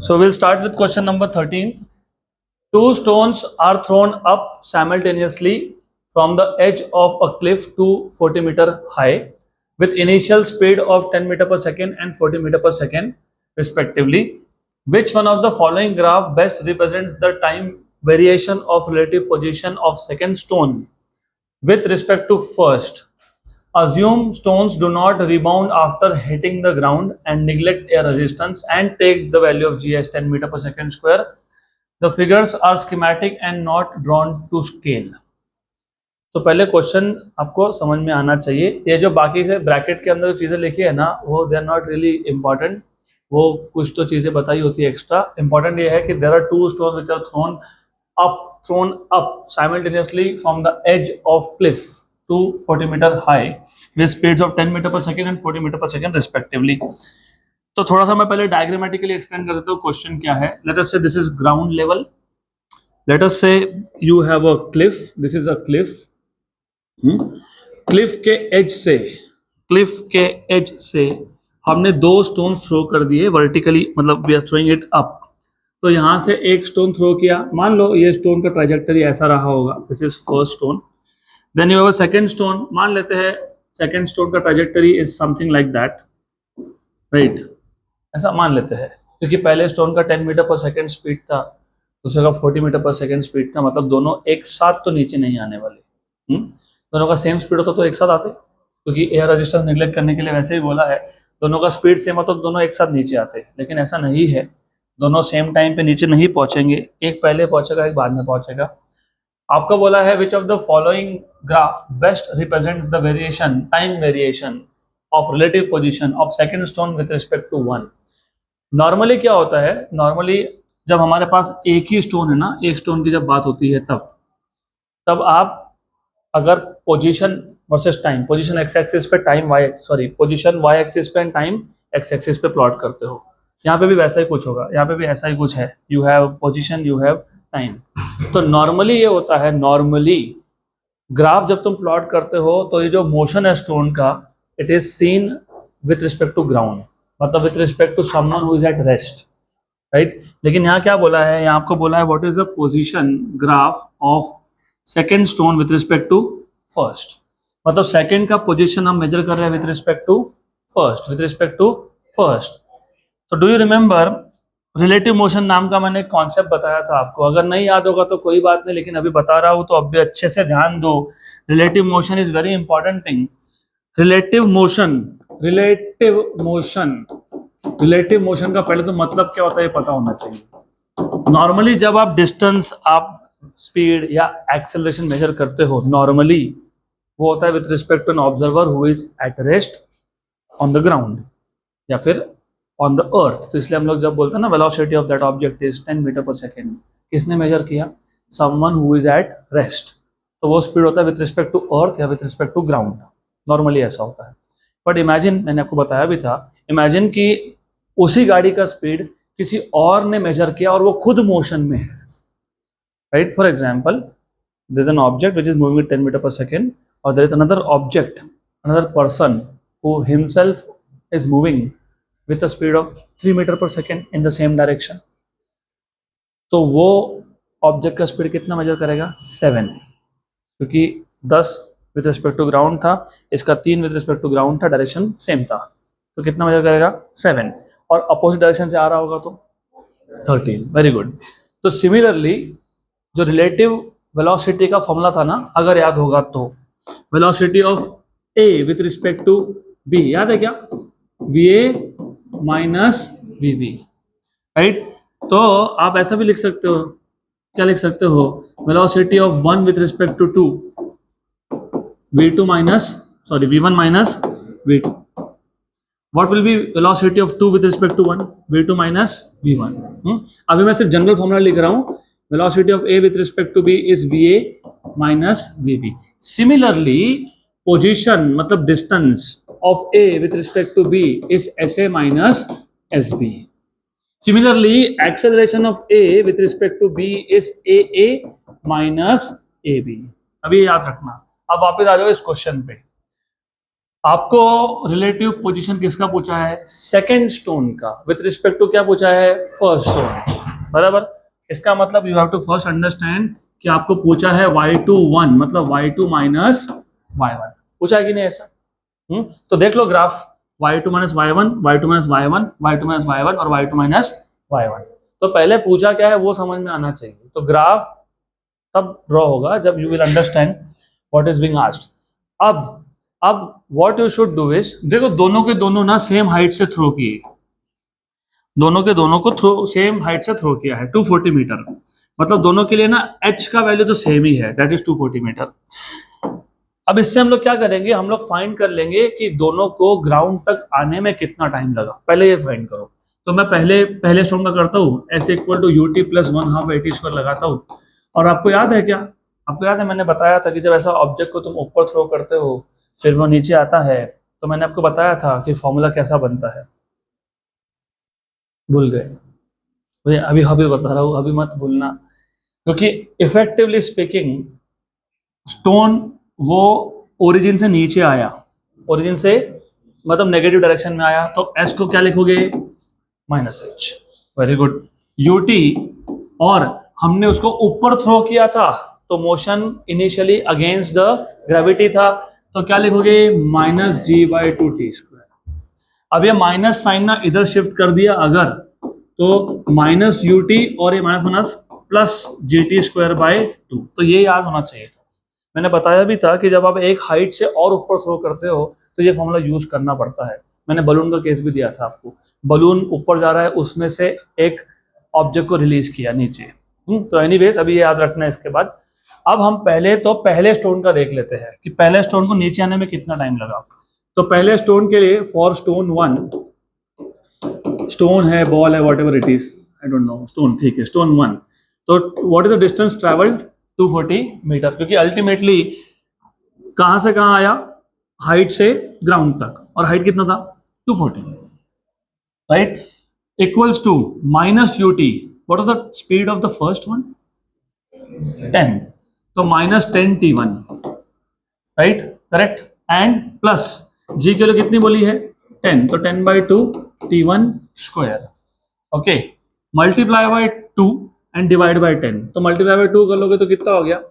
So we'll start with question number 13. Two stones are thrown up simultaneously from the edge of a cliff to 40-meter high with initial speed of 10 meter per second and 40 meter per second respectively. Which one of the following graph best represents the time variation of relative position of second stone with respect to first? Assume stones do not rebound after hitting the ground and neglect air resistance and take the value of G as 10 meter per second square. The figures are schematic and not drawn to scale. तो पहले question आपको समझ में आना चाहिए। ये जो बाकी से ब्रैकेट के अंदर जो चीज़ें लिखी है ना, वो they are not really important. वो कुछ तो चीज़ें बताई होती है एक्स्ट्रा। इंपॉर्टेंट ये है कि there are two stones which are thrown up simultaneously from the edge of cliff to 40-meter high with speeds of 10 meter per second and 40 meter per second respectively. तो थोड़ा सा मैं पहले डायग्रामेटिकली एक्सप्लेन कर देता हूँ क्वेश्चन क्या है। Let us say this is ground level. Let us say you have a cliff, this is a cliff. Cliff के एज से हमने दो स्टोन्स थ्रो कर दिए वर्टिकली, मतलब we are throwing it up. तो यहां से एक स्टोन थ्रो किया, मान लो ये स्टोन का ट्राजेक्टरी ऐसा रहा होगा, this is first stone. Then you have a second stone, मान लेते हैं सेकंड स्टोन का trajectory is something like that, right, ऐसा मान लेते हैं। क्योंकि पहले स्टोन का 10 मीटर पर सेकंड स्पीड था, दूसरे का 40 मीटर पर सेकंड स्पीड था, मतलब दोनों एक साथ तो नीचे नहीं आने वाले। दोनों का सेम स्पीड होता तो एक साथ आते, क्योंकि एयर रेजिस्टेंस निगलेक्ट करने के लिए वैसे ही बोला है। दोनों का स्पीड सेम होता तो दोनों एक साथ नीचे आते, लेकिन ऐसा नहीं है। दोनों सेम टाइम पे नीचे नहीं पहुंचेंगे, एक पहले पहुंचेगा एक बाद में पहुंचेगा। आपका बोला है which of the following graph best represents the variation, time variation of relative position of second stone with respect to one. Normally क्या होता है, नॉर्मली जब हमारे पास एक ही स्टोन है ना, एक स्टोन की जब बात होती है तब आप अगर position versus time, position x axis पे टाइम पोजीशन वाई एक्सिस पे एंड टाइम एक्स एक्सिस पे प्लॉट करते हो। यहाँ पे भी वैसा ही कुछ होगा, यहाँ पे भी ऐसा ही कुछ है। You have position, you have time. तो नॉर्मली ये होता है, नॉर्मली ग्राफ जब तुम प्लॉट करते हो तो ये जो मोशन है स्टोन का, it is seen with respect to ground, मतलब with respect to someone who is at rest, right. लेकिन यहाँ क्या बोला है, यहाँ आपको बोला है what is the position graph of second stone with respect to first, मतलब सेकेंड का पोजीशन हम मेजर कर रहे हैं विथ रिस्पेक्ट टू फर्स्ट। तो do you remember relative motion नाम का मैंने कॉन्सेप्ट बताया था आपको? अगर नहीं याद होगा तो कोई बात नहीं, लेकिन अभी बता रहा हूं तो अब भी अच्छे से ध्यान दो। Relative motion is very important thing. Relative motion का पहले तो मतलब क्या होता है ये पता होना चाहिए। नॉर्मली जब आप डिस्टेंस, आप स्पीड या एक्सेलरेशन मेजर करते हो, नॉर्मली वो होता है with respect to an observer who is at rest on the ground या फिर ऑन द अर्थ। तो इसलिए हम लोग जब बोलते हैं ना velocity of that object is 10 meter पर सेकेंड, किसने मेजर किया? Someone who is at rest. तो वो स्पीड होता है विथ रिस्पेक्ट टू अर्थ या with respect to ground, normally ऐसा होता है। बट इमेजिन, मैंने आपको बताया भी था, इमेजिन कि उसी गाड़ी का स्पीड किसी और ने मेजर किया और वो खुद मोशन में है, right. For example, there is an object which is moving at 10 meter पर सेकेंड और there is another object, another person who himself is moving with a speed of 3 meter per second in the same direction। तो वो object का speed कितना major करेगा? 7, क्योंकि 10 with respect to ground था, इसका 3 विथ रिस्पेक्ट टू ग्राउंड था, direction same था, तो कितना मेजर करेगा? 7। और अपोजिट डायरेक्शन से आ रहा होगा तो 13। Very good. तो सिमिलरली जो रिलेटिव वेलोसिटी का फॉर्मूला था ना, अगर याद होगा तो, velocity of A with respect to B, याद है क्या? VA minus VB, right. तो आप ऐसा भी लिख सकते हो, क्या लिख सकते हो? Velocity of 1 with respect to 2, V1 minus V2। What will be velocity of 2 with respect to 1? V2 minus V1। अभी मैं सिर्फ जनरल फॉर्मूला लिख रहा हूं। Velocity of A with respect to B is VA minus VB। Similarly position, मतलब distance of A with respect to B is SA minus SB. Similarly, acceleration of A with respect to B is AA minus AB. अभी याद रखना। अब वापस आ जाओ इस question पे। आपको रिलेटिव पोजीशन किसका पूछा है? सेकंड स्टोन का विथ रिस्पेक्ट टू क्या पूछा है? फर्स्ट स्टोन, बराबर। इसका मतलब you have to first understand कि आपको पूछा है y2 1, मतलब y2 माइनस y1 पूछा है कि नहीं ऐसा? तो देख लो graph, y2 minus y1, y2 minus y1, y2 minus y1 और y2 माइनस y1। तो पहले पूछा क्या है वो समझ में आना चाहिए। तो ग्राफ तब ड्रॉ होगा जब you will understand what is being asked. अब what you should do is, देखो दोनों के दोनों ना सेम हाइट से थ्रो किए, दोनों के दोनों को थ्रो सेम हाइट से थ्रो किया है 240 मीटर, मतलब दोनों के लिए ना h का वैल्यू तो सेम ही है, दैट इज 240 मीटर। अब इससे हम लोग क्या करेंगे, हम लोग फाइंड कर लेंगे कि दोनों को ग्राउंड तक आने में कितना टाइम लगा, पहले ये फाइंड करो। तो मैं पहले स्टोन का करता हूँ, S equal to UT plus 1/2 AT square लगाता हूँ। और आपको याद है क्या, आपको याद है मैंने बताया था कि जब ऐसा ऑब्जेक्ट को तुम ऊपर थ्रो करते हो फिर वो नीचे आता है, तो मैंने आपको बताया था कि फॉर्मूला कैसा बनता है, भूल गए? तो अभी अभी बता रहा हूँ, अभी मत भूलना, क्योंकि इफेक्टिवली स्पीकिंग स्टोन वो ओरिजिन से नीचे आया, ओरिजिन से मतलब नेगेटिव डायरेक्शन में आया, तो एस को क्या लिखोगे? Minus H. Very good. UT, और हमने उसको ऊपर थ्रो किया था तो motion initially against the gravity था, तो क्या लिखोगे? Minus g/2t²। अब ये माइनस साइन ना इधर शिफ्ट कर दिया अगर, तो माइनस यूटी और ये माइनस माइनस प्लस GT²/2, तो ये याद होना चाहिए था। मैंने बताया भी था कि जब आप एक हाइट से और ऊपर थ्रो करते हो तो ये फॉर्मूला यूज करना पड़ता है। मैंने बलून का केस भी दिया था आपको, बलून ऊपर जा रहा है, उसमें से एक ऑब्जेक्ट को रिलीज किया नीचे। तो एनीवेज अभी ये याद रखना है। इसके बाद अब हम पहले स्टोन का देख लेते हैं कि पहले स्टोन को नीचे आने में कितना टाइम लगा। तो पहले स्टोन के लिए फॉर स्टोन 1, स्टोन है, बॉल है, whatever it is, I don't know, stone, ठीक है, स्टोन 1। तो what is the distance travelled? 240 meter, क्योंकि अल्टीमेटली कहां से कहां आया? हाइट से ग्राउंड तक, और हाइट कितना था? 240, right? Equals to minus u t, what is the speed of the first one? 10, तो -10 T1, right, correct, and plus g के लिए कितनी बोली है? 10, तो 10/2 T1², okay, multiply by 2 and divide by 10, तो मल्टीप्लाई बाय 2 कर लोगे तो कितना हो गया?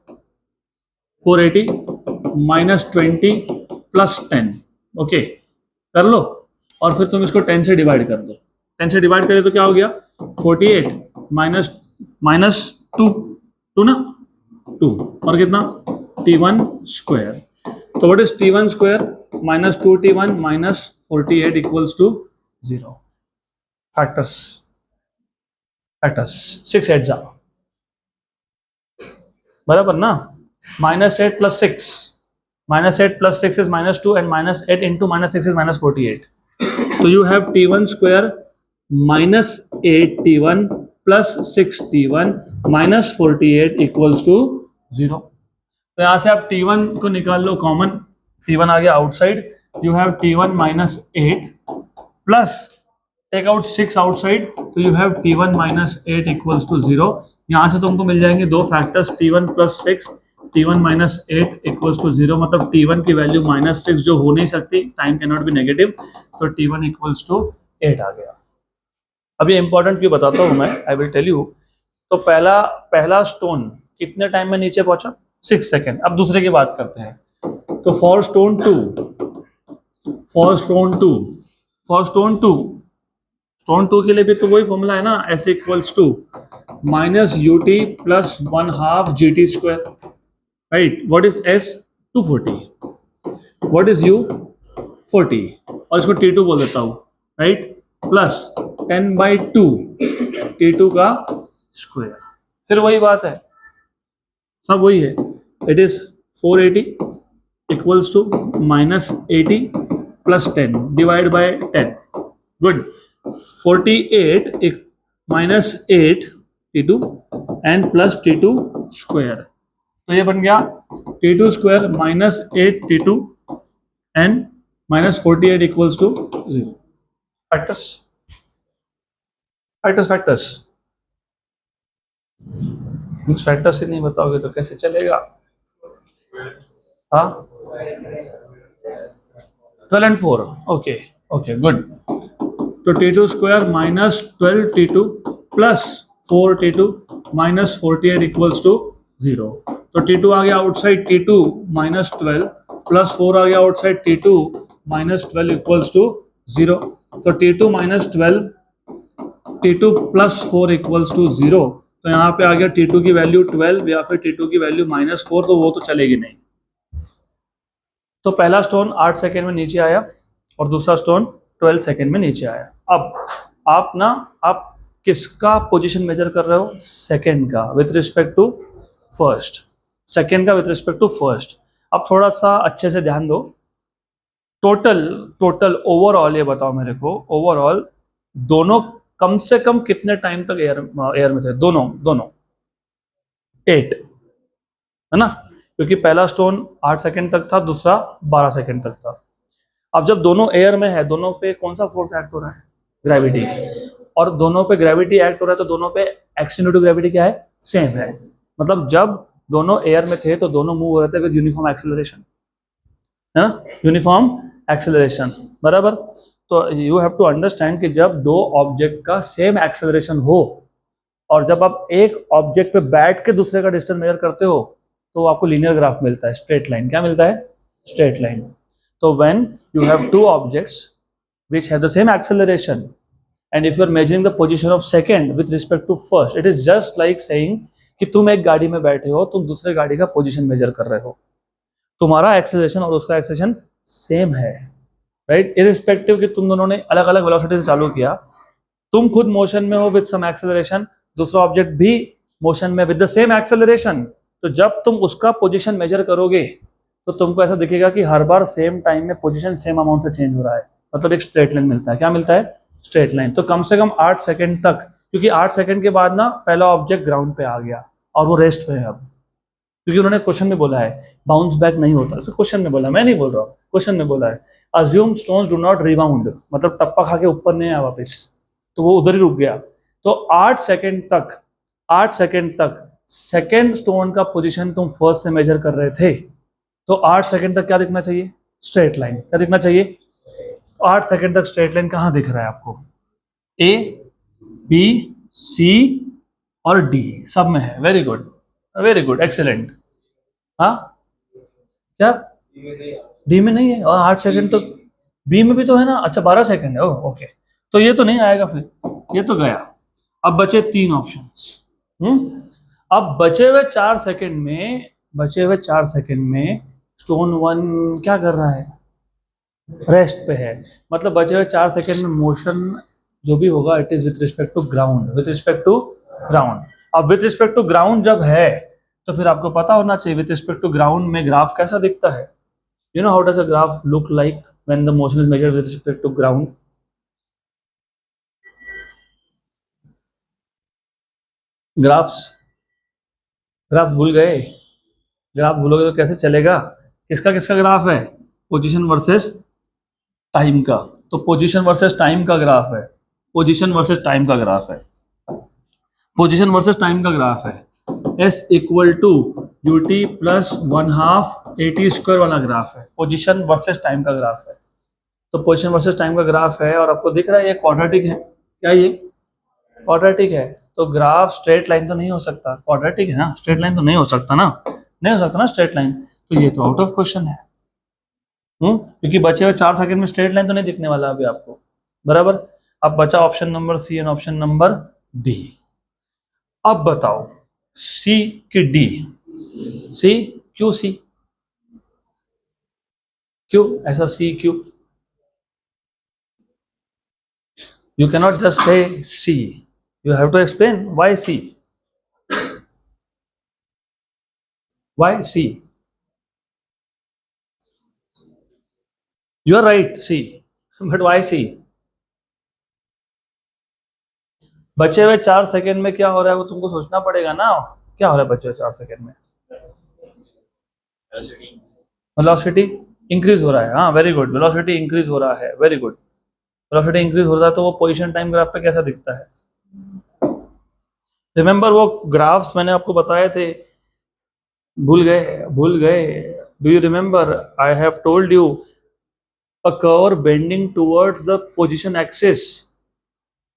480 -20 प्लस 10, ओके, कर लो, और फिर तुम इसको 10 से डिवाइड कर दो। 10 से डिवाइड करें तो क्या हो गया? 48 माइनस माइनस 2, 2 ना, 2, और कितना? T1²। तो what is T1² minus 2T1 minus 48 equals to 0। Factors, factors 6 8 जा, बराबर ना? -8 + 6, -8 + 6 is -2, and -8 into -6 is -48. So you have T1² -8T1 plus 6T1 minus 48 equals to 0। तो यहाँ से आप T1 को निकाल लो कॉमन, T1 आ गया outside, you have T1 -8 plus take out 6 outside, तो you have T1 -8 equals to 0। यहाँ से तुमको मिल जाएंगे दो factors, T1 + 6, T1 -8 equals to 0, मतलब T1 की वैल्यू -6 जो हो नहीं सकती, time can not be negative, तो T1 इक्वल्स टू 8 आ गया। अभी इंपॉर्टेंट क्यों बताता हूँ मैं, आई विल टेल यू। तो पहला स्टोन कितने टाइम में नीचे पहुंचा? 6 सेकेंड। अब दूसरे की बात करते हैं। तो for stone two, stone two के लिए भी तो वही फॉर्मूला है ना, S equals to -UT plus 1/2 GT², right? What is S? 240, what is U? 40, और इसको T2 बोल देता हूँ, राइट, प्लस 10/2 T2 का स्क्वायर। फिर वही बात है, सब वही है, it is 480 equals to -80 plus 10 divide by 10, good, 48 -8 T2 and plus T2², तो ये बन गया T2² -8 T2 and -48 equals to 0। Factors, factors, factors, factors ही नहीं बताओगे तो कैसे चलेगा? हाँ, 12 and 4. Okay, okay, good. So T2 square minus 12 T2 plus 4 T2 minus 48 equals to 0. तो T2 आ गया आउटसाइड, T2 minus 12 plus 4 आ गया outside, T2 minus 12 equals to 0. तो T2 minus 12 T2 plus 4 equals to 0. तो यहाँ पे आ गया T2 की value 12 या फिर T2 की वैल्यू -4, तो वो तो चलेगी नहीं. तो पहला स्टोन 8 सेकेंड में नीचे आया और दूसरा स्टोन 12 सेकेंड में नीचे आया. अब आप किसका पोजीशन मेजर कर रहे हो? सेकेंड का with respect to first. Second का विथ रिस्पेक्ट टू फर्स्ट. अब थोड़ा सा अच्छे से ध्यान दो. टोटल ओवरऑल ये बताओ मेरे को, ओवरऑल दोनों कम से कम कितने टाइम तक एयर में थे? दोनों 8 है ना, क्योंकि पहला स्टोन 8 सेकेंड तक था, दूसरा 12 सेकेंड तक था. अब जब दोनों एयर में है, दोनों पे कौन सा फोर्स एक्ट हो रहा है? ग्रेविटी. और दोनों पे ग्रेविटी एक्ट हो रहा है, तो दोनों पे एक्शन टू ग्रेविटी क्या है? सेम है. मतलब जब दोनों एयर में थे तो दोनों मूव हो रहे थे विद यूनिफॉर्म एक्सेलरेशन, है ना, यूनिफॉर्म एक्सेलरेशन, बराबर. तो यू हैव टू अंडरस्टैंड कि जब दो ऑब्जेक्ट का सेम एक्सेलरेशन हो और जब आप एक ऑब्जेक्ट पे बैठ के दूसरे का डिस्टेंस मेजर करते हो तो आपको लीनियर ग्राफ मिलता है, स्ट्रेट लाइन. क्या मिलता है? Straight line. तो when you have two objects which have the same acceleration and if you are measuring the position of second with respect to first, it is just like saying कि तुम एक गाड़ी में बैठे हो, तुम दूसरे गाड़ी का पोजीशन मेजर कर रहे हो, तुम्हारा एक्सेलरेशन और उसका एक्सेलरेशन सेम है, राइट. इरिस्पेक्टिव कि तुम दोनों ने अलग अलग वेलोसिटी से चालू किया, तुम खुद मोशन में हो विद सम एक्सेलरेशन, दूसरा ऑब्जेक्ट भी मोशन में विद द सेम एक्सेलरेशन. तो जब तुम उसका पोजीशन मेजर करोगे तो तुमको ऐसा दिखेगा कि हर बार सेम टाइम में पोजीशन सेम अमाउंट से चेंज हो रहा है, मतलब एक स्ट्रेट लाइन मिलता है. क्या मिलता है? Straight line. तो कम से कम 8 सेकंड तक, क्योंकि 8 सेकंड के बाद ना पहला ऑब्जेक्ट ग्राउंड पे आ गया और वो रेस्ट पे है अब, क्योंकि उन्होंने क्वेश्चन में बोला है बाउंस बैक नहीं होता. क्वेश्चन में बोला, मैं नहीं बोल रहा हूँ, क्वेश्चन में बोला है assume stones do not rebound, मतलब टप्पा खा के ऊपर नहीं आया वापस, तो वो उधर ही रुक गया. तो 8 सेकंड तक सेकंड स्टोन का पोजीशन तुम फर्स्ट से मेजर कर रहे थे, तो 8 सेकंड तक क्या दिखना चाहिए? Straight line. क्या दिखना चाहिए? 8 सेकंड तक स्ट्रेट लाइन कहाँ दिख रहा है आपको? ए, बी, सी और डी सब में है. Very good, very good, excellent. हाँ, क्या डी में नहीं है? और 8 सेकंड तो बी में भी तो है ना. अच्छा, 12 सेकंड है. ओह ओके, तो ये तो नहीं आएगा, फिर ये तो गया. अब बचे 3 ऑप्शंस. अब बचे हुए 4 सेकंड में स्टोन 1 क्या कर रहा है? रेस्ट पे है. मतलब बचे हुए 4 सेकंड में मोशन जो भी होगा it is with respect to ground, with respect to ground. अब विथ रिस्पेक्ट टू ग्राउंड जब है तो फिर आपको पता होना चाहिए विथ रिस्पेक्ट टू ग्राउंड में ग्राफ कैसा दिखता है. You know how does a graph look like when the motion is measured with respect to ground? Graph भूल गए? ग्राफ भूलोगे तो कैसे चलेगा? किसका किसका ग्राफ है? पोजीशन वर्सेस टाइम का. तो पोजीशन वर्सेस टाइम का ग्राफ है. पोजीशन वर्सेस टाइम का ग्राफ है. पोजीशन वर्सेस टाइम का ग्राफ है. S equal to UT plus 1/2 AT square वाला ग्राफ है. पोजीशन वर्सेस टाइम का ग्राफ है. तो पोजीशन वर्सेस टाइम का ग्राफ है और आपको दिख रहा है ये क्वाड्रेटिक है. क्या ये क्वाड्रेटिक है? तो ग्राफ स्ट्रेट लाइन तो नहीं हो सकता. क्वाड्रेटिक है ना, स्ट्रेट लाइन तो नहीं हो सकता ना, नहीं हो सकता ना स्ट्रेट लाइन. तो ये तो आउट ऑफ क्वेश्चन है. क्योंकि बचे हुए 4 सेकंड में स्ट्रेट लाइन तो नहीं दिखने वाला अभी आपको, बराबर. अब बचा option number C and option number D. अब बताओ सी की डी. सी क्यों? सी क्यों ऐसा? सी क्यों? You cannot just say C, you have to explain why C. Why C? You are right C, but why C? बचे हुए 4 सेकंड में क्या हो रहा है वो तुमको सोचना पड़ेगा ना. क्या हो रहा है बचे हुए 4 सेकंड में? वेलोसिटी इंक्रीज हो रहा है. हाँ, वेरी गुड, वेलोसिटी इंक्रीज हो रहा है. वेरी गुड, वेलोसिटी इंक्रीज हो रहा है. तो वो पोजीशन टाइम ग्राफ पे कैसा दिखता है? रिमेंबर वो ग्राफ्स मैंने आपको बताए थे, भूल गए? Do you remember? I have told you A curve bending towards the position axis.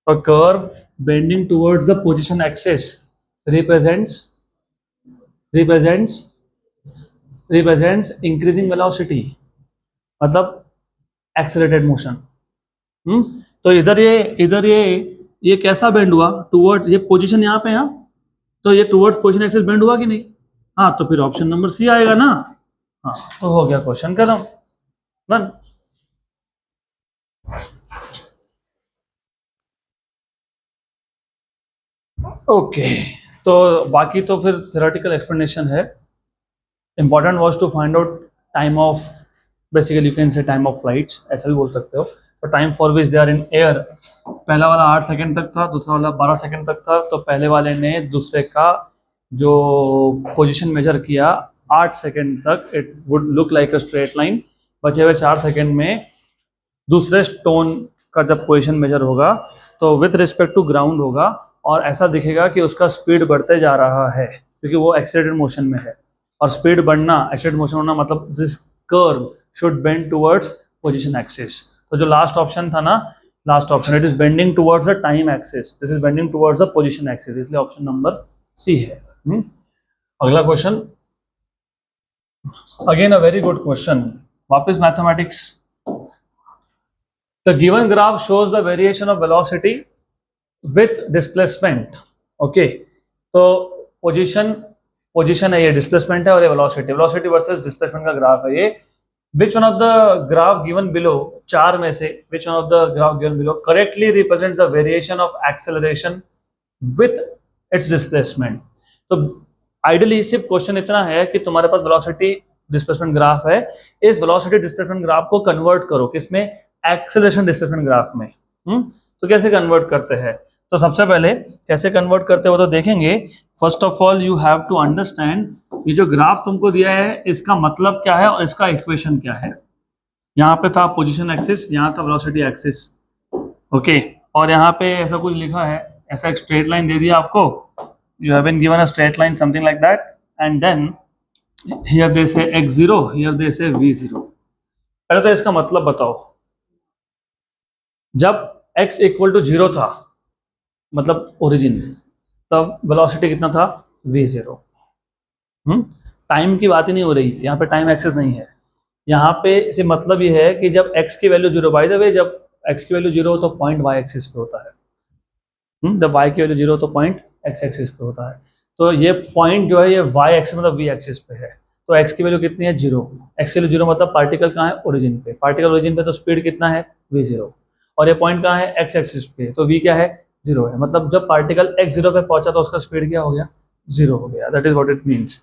A curve bending towards the position axis represents represents represents increasing velocity, मतलब accelerated motion. तो इधर ये कैसा बेंड हुआ टुवर्ड, ये पोजीशन यहाँ पे है, तो ये टुवर्ड्स पोजीशन एक्सिस बेंड हुआ कि नहीं? हाँ, तो फिर ऑप्शन नंबर सी आएगा ना. हाँ, तो हो गया क्वेश्चन खत्म. डन. ओके, तो बाकी तो फिर थ्योरेटिकल एक्सप्लेनेशन है. Important was to find out time of, basically you can say time of flights, ऐसा भी बोल सकते हो. तो time for which they are in air, पहला वाला 8 सेकंड तक था, दूसरा वाला 12 सेकंड तक था. तो पहले वाले ने दूसरे का जो पोजीशन मेजर किया 8 सेकंड तक, it would look like a straight line. बचे हुए 4 सेकंड में दूसरे स्टोन का जब पोजीशन मेजर होगा तो विथ रिस्पेक्ट टू ग्राउंड होगा, और ऐसा दिखेगा कि उसका स्पीड बढ़ते जा रहा है क्योंकि वो एक्सेलरेटेड मोशन में है. और स्पीड बढ़ना, एक्सेलरेटेड मोशन होना, मतलब this curve should bend towards position axis. तो जो लास्ट ऑप्शन था ना, last option, it is bending towards the time axis, this is bending towards the position axis, इसलिए ऑप्शन नंबर सी है. अगला question, again a very good question, वापस mathematics. The given graph shows the variation of velocity with displacement. Okay, तो position है, ये displacement है, और ये वेलोसिटी वर्सेस डिस्प्लेसमेंट का ग्राफ है ये. Which one of the graph given below, चार में से which one of the graph given below correctly represents the variation of acceleration with its displacement? तो आइडियली सिर्फ क्वेश्चन इतना है कि तुम्हारे पास वेलोसिटी डिस्प्लेसमेंट ग्राफ है, इस वेलोसिटी डिस्प्लेसमेंट ग्राफ को कन्वर्ट करो किसमें? एक्सेलरेशन डिस्प्लेसमेंट ग्राफ में. तो कैसे कन्वर्ट करते हैं? तो सबसे पहले कैसे कन्वर्ट करते हो तो देखेंगे. First of all you have to understand ये जो ग्राफ तुमको दिया है इसका मतलब क्या है और इसका इक्वेशन क्या है. यहाँ पे था पोजीशन एक्सिस, यहाँ था वेलोसिटी एक्सिस. ओके, और यहाँ पे ऐसा कुछ लिखा है, ऐसा एक स्ट्रेट लाइन दे दिया आपको. You have been given a straight line something like that, and then here they say x0, here they से v0. पहले तो इसका मतलब बताओ. जब x इक्वल टू 0 था, मतलब ओरिजिन, तब वेलोसिटी कितना था? v0. टाइम की बात ही नहीं हो रही, यहाँ पे टाइम एक्सेस नहीं है. यहाँ पे इसे मतलब ये है कि जब x की वैल्यू 0, बाय द वे जब x की वैल्यू 0 हो तो पॉइंट y एक्सिस पे होता है. जब y की वैल्यू 0 हो तो पॉइंट x एक्सिस पे होता है. तो ये पॉइंट जो है ये y एक्सिस मतलब v एक्सिस पे है. तो x की वैल्यू कितनी है? 0. x की वैल्यू 0 मतलब पार्टिकल कहाँ है? ओरिजिन पे. पार्टिकल ओरिजिन पे तो स्पीड कितना है? v0. और ये पॉइंट कहाँ है? x एक्सिस पे, तो v क्या है? 0 है. मतलब जब पार्टिकल x0 पे पहुंचा तो उसका स्पीड क्या हो गया? 0 हो गया. That is what it means.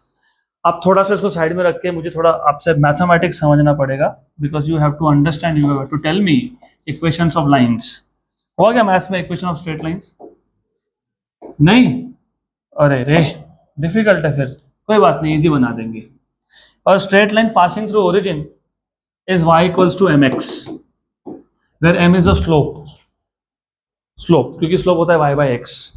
अब थोड़ा सा इसको साइड में रख के मुझे थोड़ा आपसे मैथमेटिक्स समझना पड़ेगा, because you have to understand, you have to tell me equations of lines. हो गया मैथ्स में इक्वेशन ऑफ स्ट्रेट लाइंस? नहीं? अरे रे, डिफिकल्ट है. फिर कोई बात नहीं, इजी बना देंगे. और straight line passing through origin is y equals to mx, where m is the slope. क्योंकि स्लोप होता है y बाई एक्स.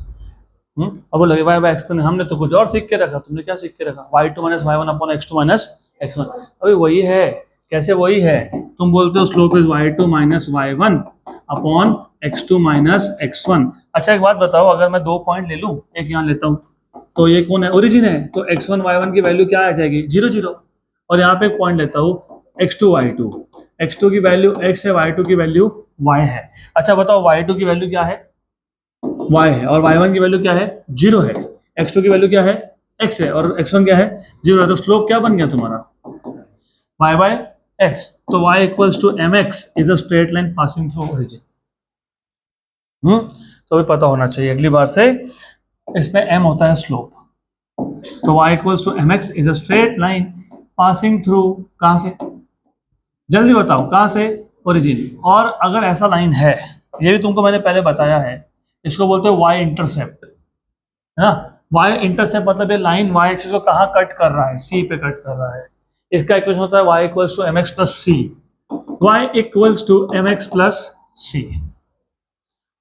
अब बोलोगे y बाई एक्स, तो हमने तो कुछ और सीख के रखा. तुमने क्या सीख के रखा? y2 minus y1 upon x2 minus x1. अभी वही है. कैसे वही है? तुम बोलते हो slope is y2 minus y1 upon x2 minus x1. अच्छा एक बात बताओ, अगर मैं 2 पॉइंट ले लूं, एक यहाँ लेता हूँ, तो ये कौन है? ओरिजिन है. तो x1 y1 की वैल्यू क्या आ जाएगी? 0 0. और यहाँ पे एक पॉइंट लेता हूँ x2 y2. x2 की वैल्यू x है, y2 की वैल्यू y है. अच्छा बताओ y2 की वैल्यू क्या है? y है. और y1 की वैल्यू क्या है? 0 है. x2 की वैल्यू क्या है? x है. और x1 क्या है? 0 है. तो स्लोप क्या बन गया तुम्हारा? y by x. तो y equals to mx is a straight line passing through origin. तो भी पता होना चाहिए अगली बार से. इसमें m होता है स्लोप. तो y equals to mx is a straight line passing through, कहां से? जल्दी बताओ कहां से? ओरिजिन. और अगर ऐसा लाइन है, ये भी तुमको मैंने पहले बताया है, इसको बोलते हैं y इंटरसेप्ट, है ना. y इंटरसेप्ट मतलब ये लाइन y एक्सिस को कहाँ कट कर रहा है? c पे कट कर रहा है. इसका इक्वेशन होता है y equals to mx plus c. y equals to mx plus c.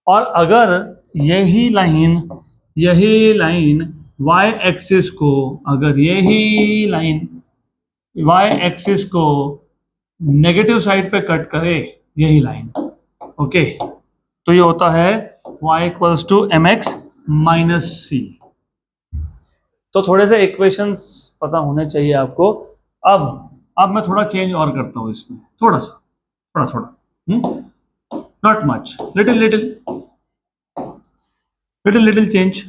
और अगर यही लाइन y एक्सिस को, अगर यही लाइन y एक्सिस को नेगेटिव साइड पे कट करे यही लाइन, ओके। तो ये होता है y equals to M X minus C. तो थोड़े से इक्वेशंस पता होने चाहिए आपको। अब मैं थोड़ा चेंज और करता हूं इसमें, थोड़ा सा, थोड़ा थोड़ा, not much, little little little little change.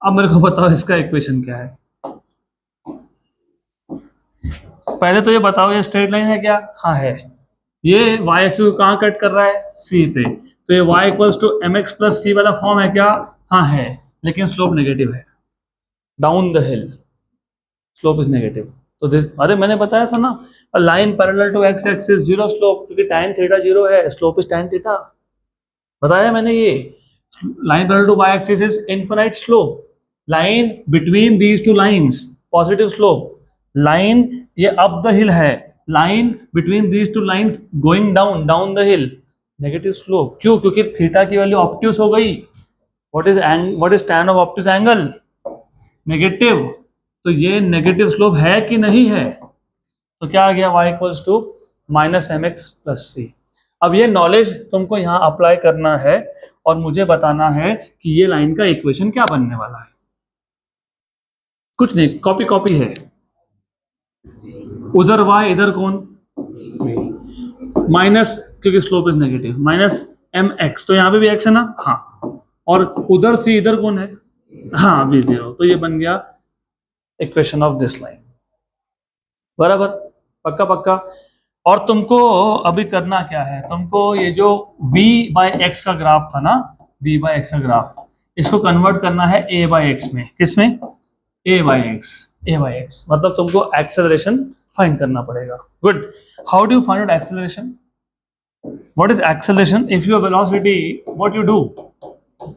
अब मेरे को बताओ इसका इक्वेशन क्या है। पहले तो ये बताओ ये स्ट्रेट लाइन है क्या? हाँ है। ये y एक्सिस को कहाँ कट कर रहा है? c पे। तो ये y equals to M X plus C वाला फॉर्म है क्या? हाँ है, लेकिन स्लोप नेगेटिव है, down the hill slope is negative. तो अरे मैंने बताया था ना, line parallel to X axis zero slope, क्योंकि tan थीटा जीरो है, स्लोप इज tan थीटा। बताया मैंने ये। Line parallel to y axis is infinite slope, line between these two lines positive slope, line ये अप द हिल है, line between these to line going down down the hill negative slope. क्यों? क्योंकि theta की value obtuse हो गई। What is tan of obtuse angle? Negative. तो ये negative slope है कि नहीं है? तो क्या आ गया? y equals to minus M X plus C. अब ये नॉलेज तुमको यहाँ अप्लाई करना है और मुझे बताना है कि ये लाइन का इक्वेशन क्या बनने वाला है। कुछ नहीं, कॉपी कॉपी है। उधर y, इधर कौन? माइनस, क्योंकि slope is negative, minus M X, तो यहाँ पे भी x है ना? हाँ। और उधर c, इधर कौन है? हाँ, v जीरो। तो ये बन गया इक्वेशन ऑफ दिस लाइन। बराबर, पक्का पक्का। और तुमको अभी करना क्या है? तुमको ये जो v बाय एक्स का ग्राफ था ना, v बाय एक्स का ग्राफ, इसको कन्वर्ट करना है a बाय एक्स में। किसमें? a by x. a by x मतलब तुमको एक्सेलरेशन फाइंड करना पड़ेगा। Good. How do you find out acceleration? What is acceleration? If your velocity, what you do?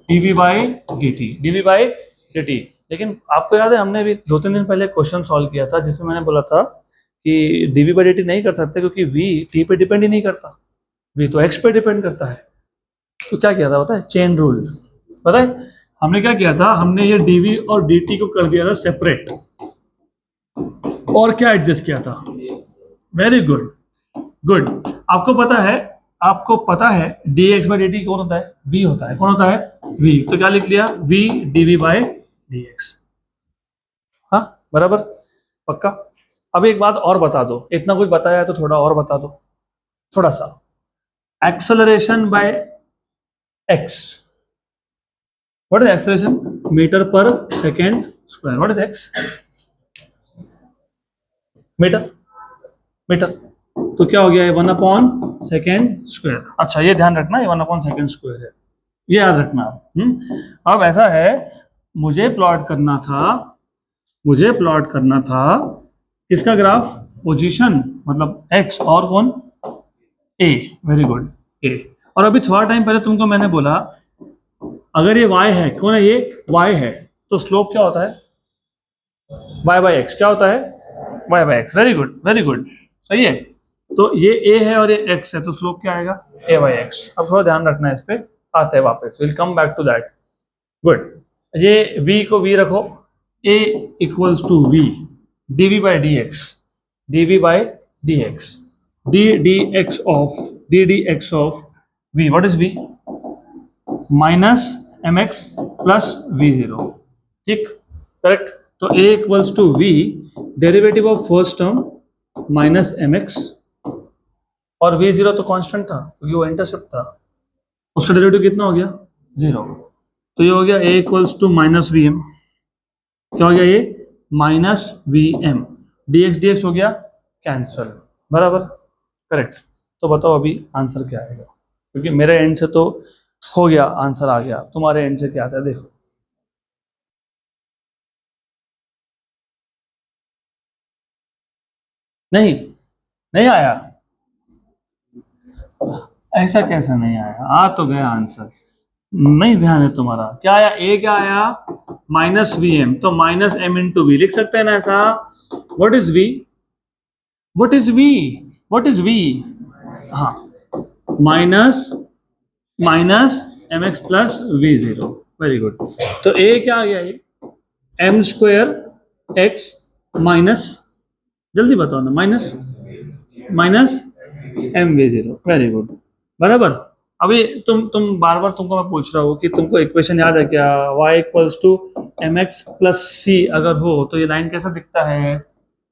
dv by dt, dv by dt। लेकिन आपको याद है हमने भी 2-3 दिन पहले क्वेश्चन सॉल्व किया था जिसमें मैंने बोला था कि dv बाई dt नहीं कर सकते क्योंकि v t पे डिपेंड ही नहीं करता, v तो x पे डिपेंड करता है। तो क्या किया था पता है? Chain rule. पता है हमने क्या किया था? हमने ये dv और dt को कर दिया था सेपरेट, और क्या एडजस्ट किया था? Very good, good. आपको पता है dx बाई dt कौन होता है? v होता है। कौन होता है? v। तो क्या लिख लिया? v dv by dx। हाँ, बराबर, पक्का। अब एक बात और बता दो, इतना कुछ बताया है तो थोड़ा और बता दो, थोड़ा सा। Acceleration by X, what is acceleration? Meter पर second square. What is X? Meter, meter. तो क्या हो गया? ये 1/सेकेंड स्क्वायर। अच्छा, ये ध्यान रखना, ये 1/सेकेंड स्क्वायर है, ये याद रखना आप। अब ऐसा है, मुझे प्लॉट करना था किसका ग्राफ? पोजीशन, मतलब x, और कौन? a। Very good, a। और अभी थोड़ा टाइम पहले तुमको मैंने बोला अगर ये y है, कौन है ये? y है, तो स्लोप क्या होता है? y by x. क्या होता है? y by x. Very good, very good, सही है। तो ये a है और ये x है, तो स्लोप क्या आएगा? a by x. अब थोड़ा ध्यान रखना है, इस पे आते हैं वापस, will come back to that. Good. ये v को v रखो, a equals to v dv by dx, dv by dx, ddx of v। What is v? Minus mx plus v0। ठीक, करेक्ट। तो a equals to v derivative of first term minus mx, और v0 तो constant था क्योंकि वो intercept था, उसका derivative कितना हो गया? 0। तो ये हो गया a equals to minus we m. क्या हो गया ये? Minus we m. dx dx हो गया कैंसल, बराबर, करेक्ट। तो बताओ अभी आंसर क्या आएगा? क्योंकि मेरे एंड से तो हो गया, आंसर आ गया, तुम्हारे एंड से क्या आता है देखो। नहीं, नहीं आया? ऐसा कैसे नहीं आया? आ तो गया आंसर, नहीं ध्यान है तुम्हारा। क्या आया? ए क्या आया? Minus we M. तो माइनस एम इंटू वी लिख सकते हैं ना ऐसा? What is V? What is V? What is V? हाँ, minus minus M X plus V zero. Very good. तो ए क्या आ गया? ये एम स्क्वायर एक्स माइनस, जल्दी बताओ ना, minus minus m we zero, very good, बराबर। अभी तुम बार बार तुमको मैं पूछ रहा हूँ कि तुमको इक्वेशन याद है क्या, y equals to M X plus C अगर हो तो ये लाइन कैसा दिखता है,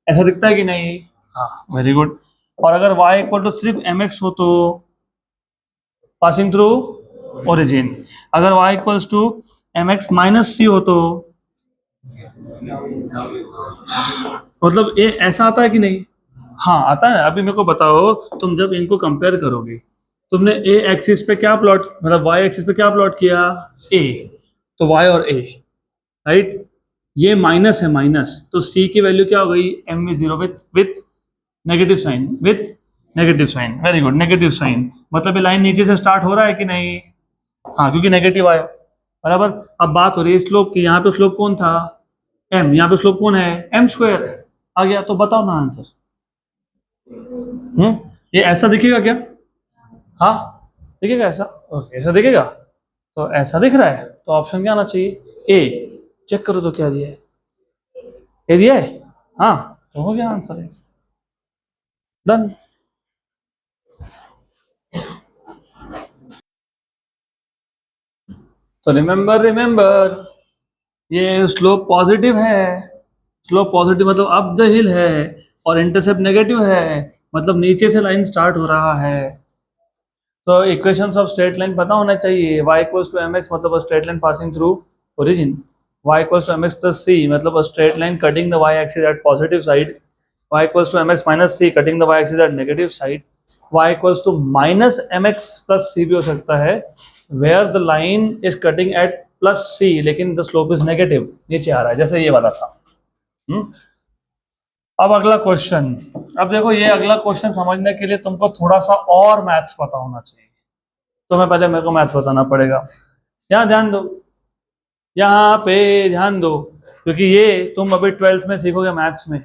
ऐसा दिखता है कि नहीं? हाँ, वेरी गुड। और अगर y इक्वल टू सिर्फ एम एक्स हो तो पासिंग थ्रू ओरिजिन, अगर y equals to M X minus C हो तो मतलब ये ऐसा आता है कि नहीं? हाँ आता है। अभी मेरे को बताओ, तुम जब इनको कंपेयर करोगे, तुमने ए एक्सिस पे क्या प्लॉट, मतलब वाई एक्सिस पे क्या प्लॉट किया, ए, तो वाई और ए, राइट। ये माइनस है, माइनस, तो सी की वैल्यू क्या हो गई, M we zero with negative sign, with negative sign, very good, negative sign, मतलब ये लाइन नीचे से स्टार्ट हो रहा है कि नहीं? हाँ, क्योंकि नेगेटिव आया, बराबर। अब बात हो रही है स्लोप की, यहाँ पे स्लोप कौन था, एम, यहाँ पे स्लोप कौन है, एम स्क्वायर आ गया, तो बताओ ना आंसर। ये ऐसा दिखेगा क्या? हाँ, दिखेगा ऐसा, ओके, ऐसा दिखेगा, तो ऐसा दिख रहा है तो ऑप्शन क्या आना चाहिए, ए। चेक करो तो क्या दिया है, ए दिया है, हाँ, तो हो गया आंसर है, डन। तो रिमेंबर रिमेंबर, ये स्लोप पॉजिटिव है, स्लोप पॉजिटिव मतलब अप द हिल है, और इंटरसेप्ट नेगेटिव है, मतलब नीचे से लाइन स्टार्ट हो रहा है। तो इक्वेशंस ऑफ स्ट्रेट लाइन पता होना चाहिए, y equals to M X मतलब straight line passing through origin, y equals to M X plus C मतलब straight line cutting the y axis at positive side, y equals to M X minus C cutting the y axis at negative side, y equals to minus M X plus C भी हो सकता है, where the line is cutting at plus C लेकिन the slope is negative, नीचे आ रहा है जैसे ये वाला था। अब अगला क्वेश्चन, अब देखो ये अगला क्वेश्चन समझने के लिए तुमको थोड़ा सा और मैथ्स पता होना चाहिए, तो मैं पहले मेरे को मैथ्स बताना पड़ेगा। यहाँ ध्यान दो, यहाँ पे ध्यान दो, क्योंकि ये तुम अभी 12th में सीखोगे मैथ्स में,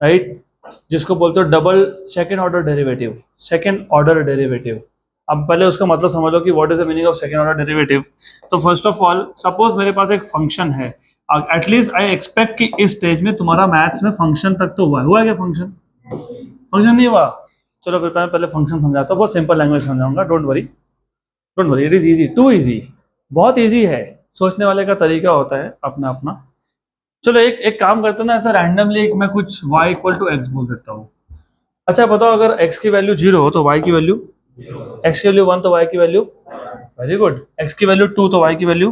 राइट, जिसको बोलते हो double second order derivative, second order derivative. अब पहले उसका मतलब समझ लो कि what is the meaning of second order derivative. तो फर्स्ट ऑफ ऑल सपोज मेरे पास एक फंक्शन है, एटलीस्ट आई एक्सपेक्ट कि इस स्टेज में तुम्हारा मैथ्स में फंक्शन तक तो हुआ है क्या, फंक्शन, फंक्शन नहीं हुआ? चलो फिर मैं पहले फंक्शन समझाता हूँ, बहुत सिंपल लैंग्वेज समझाऊंगा, don't worry, don't worry, it is easy, too easy, बहुत इजी है, सोचने वाले का तरीका होता है अपना अपना। चलो एक एक काम करते हैं ना, ऐसा रैंडमली मैं कुछ y इक्वल टू एक्स बोल देता हूँ। अच्छा बताओ, अगर x की वैल्यू 0 हो तो y की वैल्यू, x की वैल्यू 1 तो y की वैल्यू, वेरी गुड, x की वैल्यू 2 तो y की वैल्यू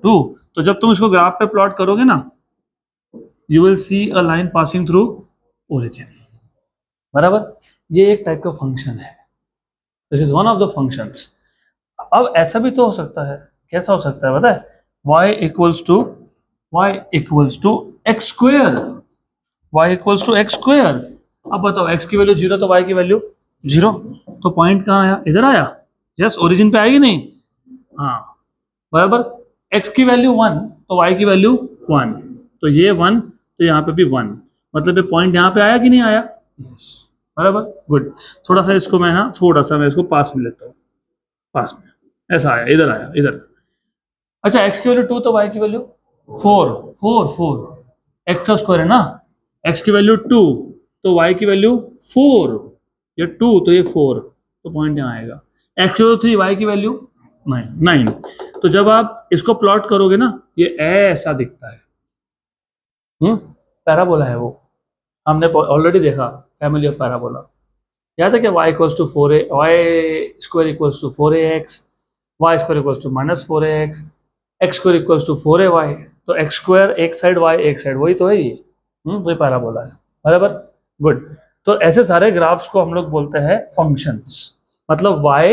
2। तो जब तुम इसको ग्राफ पे प्लॉट करोगे ना, you will see a line passing through origin, बराबर। ये एक टाइप का फंक्शन है, this is one of the functions. अब ऐसा भी तो हो सकता है, कैसा हो सकता है पता है, y equals to x square, y equals to x square. अब बताओ x की वैल्यू 0 तो y की वैल्यू 0, तो पॉइंट कहाँ आया, इधर आया, यस, ओरिजिन पे आएगी नहीं, हाँ, बराबर। x की वैल्यू 1 तो y की वैल्यू 1, तो ये 1 तो यहाँ पे भी 1, मतलब ये पॉइंट यहाँ पे आया कि नहीं आया, यस, बराबर, गुड। थोड़ा सा इसको मैं ना, थोड़ा सा मैं इसको पास में लेता हूँ, पास में, ऐसा आया, इधर आया, इधर। अच्छा, x की वैल्यू 2 तो y की वैल्यू 4, 4 4, एक्स का स्क्वायर है ना, x की वैल्यू 2 तो y की वैल्यू 4, ये 2 तो ये 4, तो पॉइंट यहाँ आएगा। x की वैल्यू 3, y की वैल्यू 9, 9। तो जब आप इसको प्लॉट करोगे ना, ये ऐसा दिखता है, पैराबोला है वो, हमने ऑलरेडी देखा, फैमिली ऑफ पैराबोला, याद है क्या, y equals to 4a, y square equals to 4ax, y square equals to minus 4ax, x square equals to 4ay, तो एक्स स्क्वायर एक साइड, y एक साइड, वही तो है ये, वही पैराबोला है, बराबर, गुड। तो ऐसे सारे ग्राफ्स को हम लोग बोलते हैं फंक्शंस, मतलब y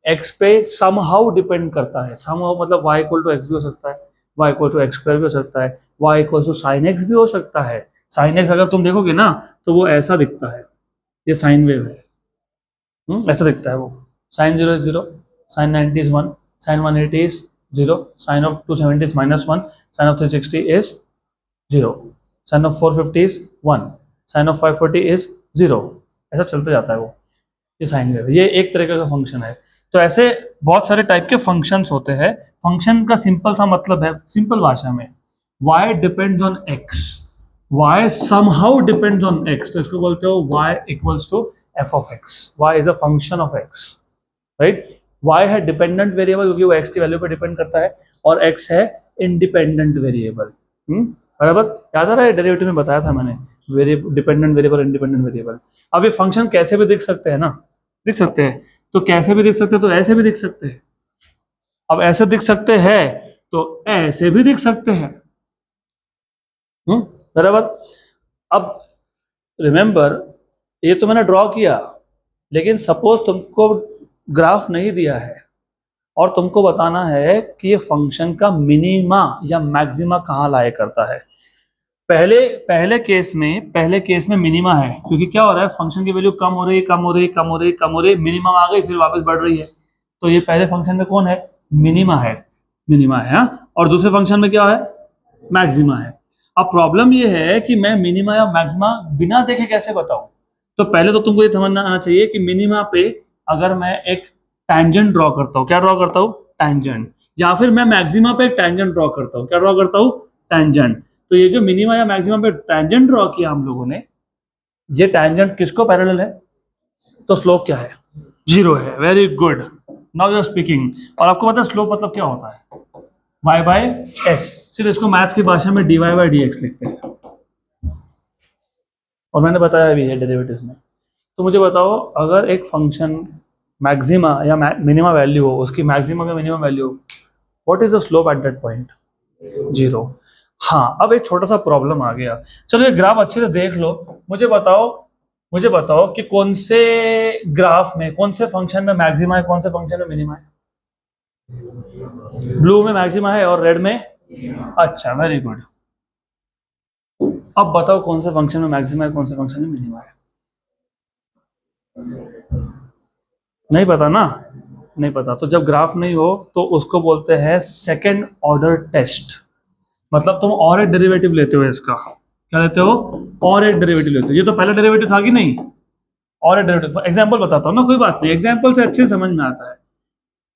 x पे समहाउ डिपेंड करता है, समहाउ मतलब y इक्वल टू x भी हो सकता है, y equal to x square भी हो सकता है, y equal to sine x भी हो सकता है। साइन x अगर तुम देखोगे ना तो वो ऐसा दिखता है, ये साइन वेव है, ऐसा दिखता है वो, sine 0 is 0, sine 90 is 1, sine 180 is 0, sine of 270 is -1, sine of 360 is 0, sine of 450 is 1, sine of 540 is 0, ऐसा चलते जाता है वो, ये साइन वेव, ये एक तरीके का फंक्शन है। तो ऐसे बहुत सारे टाइप के फंक्शंस होते हैं। फंक्शन का सिंपल सा मतलब है, सिंपल भाषा में, y depends on x, y somehow depends on x, तो इसको बोलते हो y equals to f of x, y is a function of x, right. वाई है डिपेंडेंट वेरिएबल क्योंकि वो एक्स की वैल्यू पर डिपेंड करता है, और एक्स है इंडिपेंडेंट वेरिएबल। बराबर, याद आ रहा है, डेरिवेटिव में बताया था मैंने, डिपेंडेंट वेरिएबल, इंडिपेंडेंट वेरिएबल। अब ये फंक्शन कैसे भी दिख सकते हैं ना, दिख सकते हैं, तो कैसे भी दिख सकते हैं, तो ऐसे भी दिख सकते हैं। अब ऐसे दिख सकते हैं तो ऐसे भी दिख सकते हैं, बराबर। अब रिमेंबर, ये तो मैंने ड्रॉ किया, लेकिन सपोज तुमको ग्राफ नहीं दिया है और तुमको बताना है कि ये फंक्शन का मिनिमा या मैक्सिमा कहाँ लाया करता है। पहले केस में मिनिमा है, क्योंकि क्या हो रहा है, फंक्शन की वैल्यू कम हो रही है, कम हो रही है, कम हो रही है, कम हो रही है, मिनिमम आ गई, फिर वापस बढ़ रही है। तो ये पहले फंक्शन में कौन है, मिनिमा है, मिनिमा है, हाँ? और दूसरे फंक्शन में क्या है, मैक्सिमा है। अब प्रॉब्लम ये है कि मैं मिनिमा या मैक्सिमा बिना देखे कैसे बताऊं। तो पहले तो तुमको ये समझना आना चाहिए कि मिनिमा पे अगर मैं एक टैंजेंट ड्रॉ करता हूँ, क्या ड्रॉ करता हूँ, टैंजेंट, या फिर मैं मैक्सिमा पे एक टैंजेंट ड्रॉ करता हूँ, क्या ड्रॉ करता हूँ, टैंजेंट। तो ये जो मिनिमा या मैक्सिमा पे टैंजेंट ड्रॉ किया हम लोगों ने, ये टैंजेंट किसको पैरेलल है, तो स्लोप क्या है, 0 है। Very good, now you are speaking. और आपको पता है स्लोप मतलब क्या होता है, y बाय एक्स। सिर्फ इसको मैथ्स की भाषा में dy बाय dx लिखते हैं, और मैंने बताया भी है डेरिवेटिव्स में। तो मुझे बताओ, अगर एक फंक्शन मैक्सिमा या मिनिमा वैल्यू हो, उसकी मैक्सिमम या minimum value, what is the slope at that point, 0। हाँ, अब एक छोटा सा प्रॉब्लम आ गया। चलो ये ग्राफ अच्छे से देख लो, मुझे बताओ कि कौन से ग्राफ में, कौन से फंक्शन में मैक्सिमा है, कौन से फंक्शन में मिनिमा है। ब्लू में मैक्सिमा है और रेड में, अच्छा, वेरी गुड। अब बताओ कौन से फंक्शन में मैक्सिमा है, कौन से फंक्शन में मिनिमा है। नहीं पता ना, नहीं पता। तो जब ग्राफ नहीं हो तो उसको बोलते हैं सेकेंड ऑर्डर टेस्ट। मतलब तुम और एक डेरिवेटिव लेते हो इसका, क्या लेते हो, और एक डेरिवेटिव लेते हो। ये तो पहला डेरिवेटिव था कि नहीं, और एक डेरिवेटिव। एग्जांपल बताता हूँ ना, कोई बात नहीं, एग्जांपल से अच्छे समझ में आता है।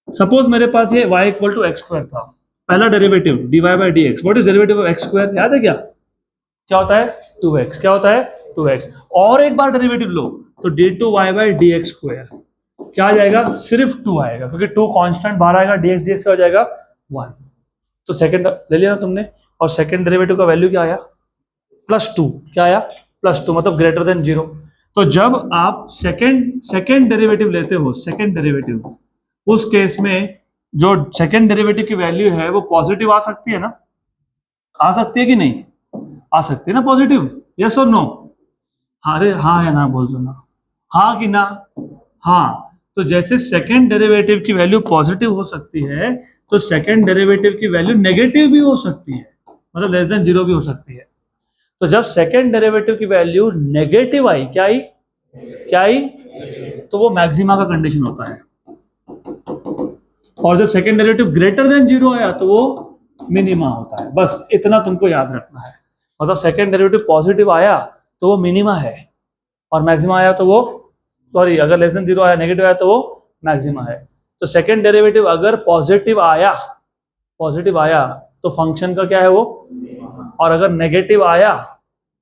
सपोज मेरे पास ये y equal to x square था, पहला derivative dy by d x. What is derivative of x square, याद है क्या, क्या होता है, 2x। क्या होता है, 2x। और एक बार डेरिवेटिव लो तो d2y by d x square, क्या आ जाएगा, सिर्फ 2 आएगा, क्योंकि 2 कांस्टेंट बाहर आएगा, dx dx क्या हो जाएगा, 1। तो सेकंड ले लिया ना तुमने, और सेकंड डेरिवेटिव का वैल्यू क्या आया, +2। क्या आया, +2, मतलब ग्रेटर देन 0। तो जब आप सेकंड डेरिवेटिव लेते हो, सेकंड डेरिवेटिव, उस केस में जो सेकंड डेरिवेटिव की वैल्यू है वो पॉजिटिव आ सकती है ना, आ सकती है कि नहीं, आ सकती है ना पॉजिटिव, यस और नो। अरे हाँ है ना, बोल दो ना, हाँ कि ना, हाँ। तो जैसे सेकंड डेरिवेटिव की वैल्यू पॉजिटिव हो सकती है, तो सेकंड डेरिवेटिव की वैल्यू नेगेटिव भी हो सकती है, मतलब लेस देन 0 भी हो सकती है। तो जब सेकंड डेरिवेटिव की वैल्यू नेगेटिव आई, क्या आई, क्या आई, तो वो मैक्सिमा का कंडीशन होता है। और जब सेकंड डेरिवेटिव ग्रेटर देन 0 आया तो वो मिनिमा होता है। बस इतना तुमको याद रखना है। मतलब सेकंड डेरिवेटिव पॉजिटिव आया तो वो मिनिमा है, और मैक्सिमा आया तो वो, सॉरी, अगर लेस देन 0 आया, नेगेटिव आया, तो वो मैक्सिमा है। तो सेकंड डेरिवेटिव अगर पॉजिटिव आया तो फंक्शन का क्या है वो, और अगर नेगेटिव आया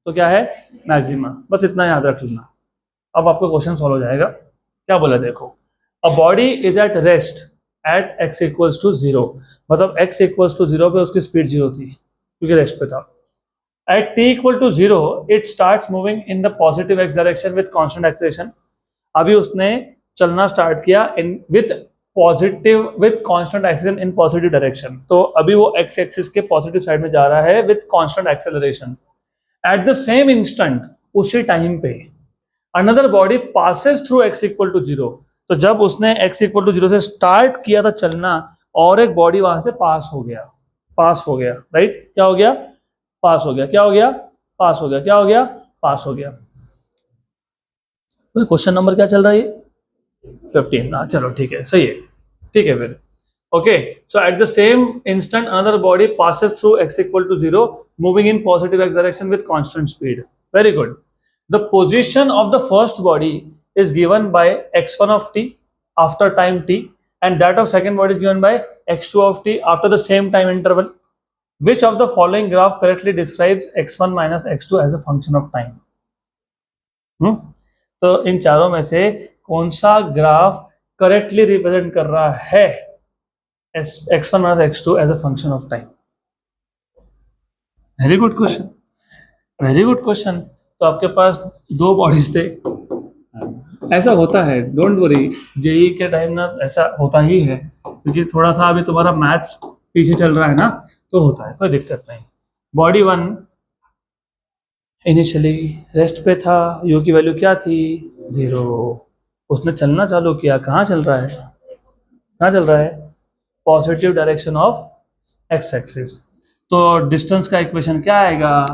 तो क्या है, मैक्सिमा। बस इतना याद रख लेना। अब आपका क्वेश्चन सॉल्व हो जाएगा। क्या बोला देखो, a body is at rest at x equals to 0, मतलब x इक्वल्स टू 0 पे उसकी स्पीड 0 थी क्योंकि रेस्ट पे था। At t equal to 0 it starts moving in the positive x direction with constant acceleration. अभी उसने चलना स्टार्ट किया in with constant acceleration in positive direction. तो अभी वो x एक्सिस के पॉजिटिव साइड में जा रहा है with constant acceleration. At the same instant, उसी टाइम पे, another body passes through x equal to 0। तो जब उसने x इक्वल टू 0 से स्टार्ट किया था चलना, और एक बॉडी वहां से पास हो गया, राइट, क्या हो गया, पास हो गया, क्या हो गया, पास हो गया, क्या हो गया, पास हो गया। क्वेश्चन नंबर क्या चल रहा है, 15। हाँ चलो ठीक है, सही है, ठीक है फिर। Okay, so at the same instant another body passes through x equal to 0 moving in positive x direction with constant speed. Very good. The position of the first body is given by x1 of t after time t, and that of second body is given by x2 of t after the same time interval. Which of the following graph correctly describes x1 minus x2 as a function of time? तो इन चारों में से कौन सा graph correctly represent कर रहा है x1 और x2 as a function of time? Very good question, very good question. तो आपके पास दो बॉडीज थे, ऐसा होता है, डोंट वरी, जेई के टाइम ना ऐसा होता ही है, क्योंकि थोड़ा सा अभी तुम्हारा मैथ्स पीछे चल रहा है ना, तो होता है, कोई दिक्कत नहीं। बॉडी वन इनिशियली रेस्ट पे था, यू की वैल्यू क्या थी? 0। उसने चलना चालू किया, कहाँ चल रहा है? कहाँ चल रहा है? Positive direction of x axis. तो डिस्टेंस का इक्वेशन क्या आएगा?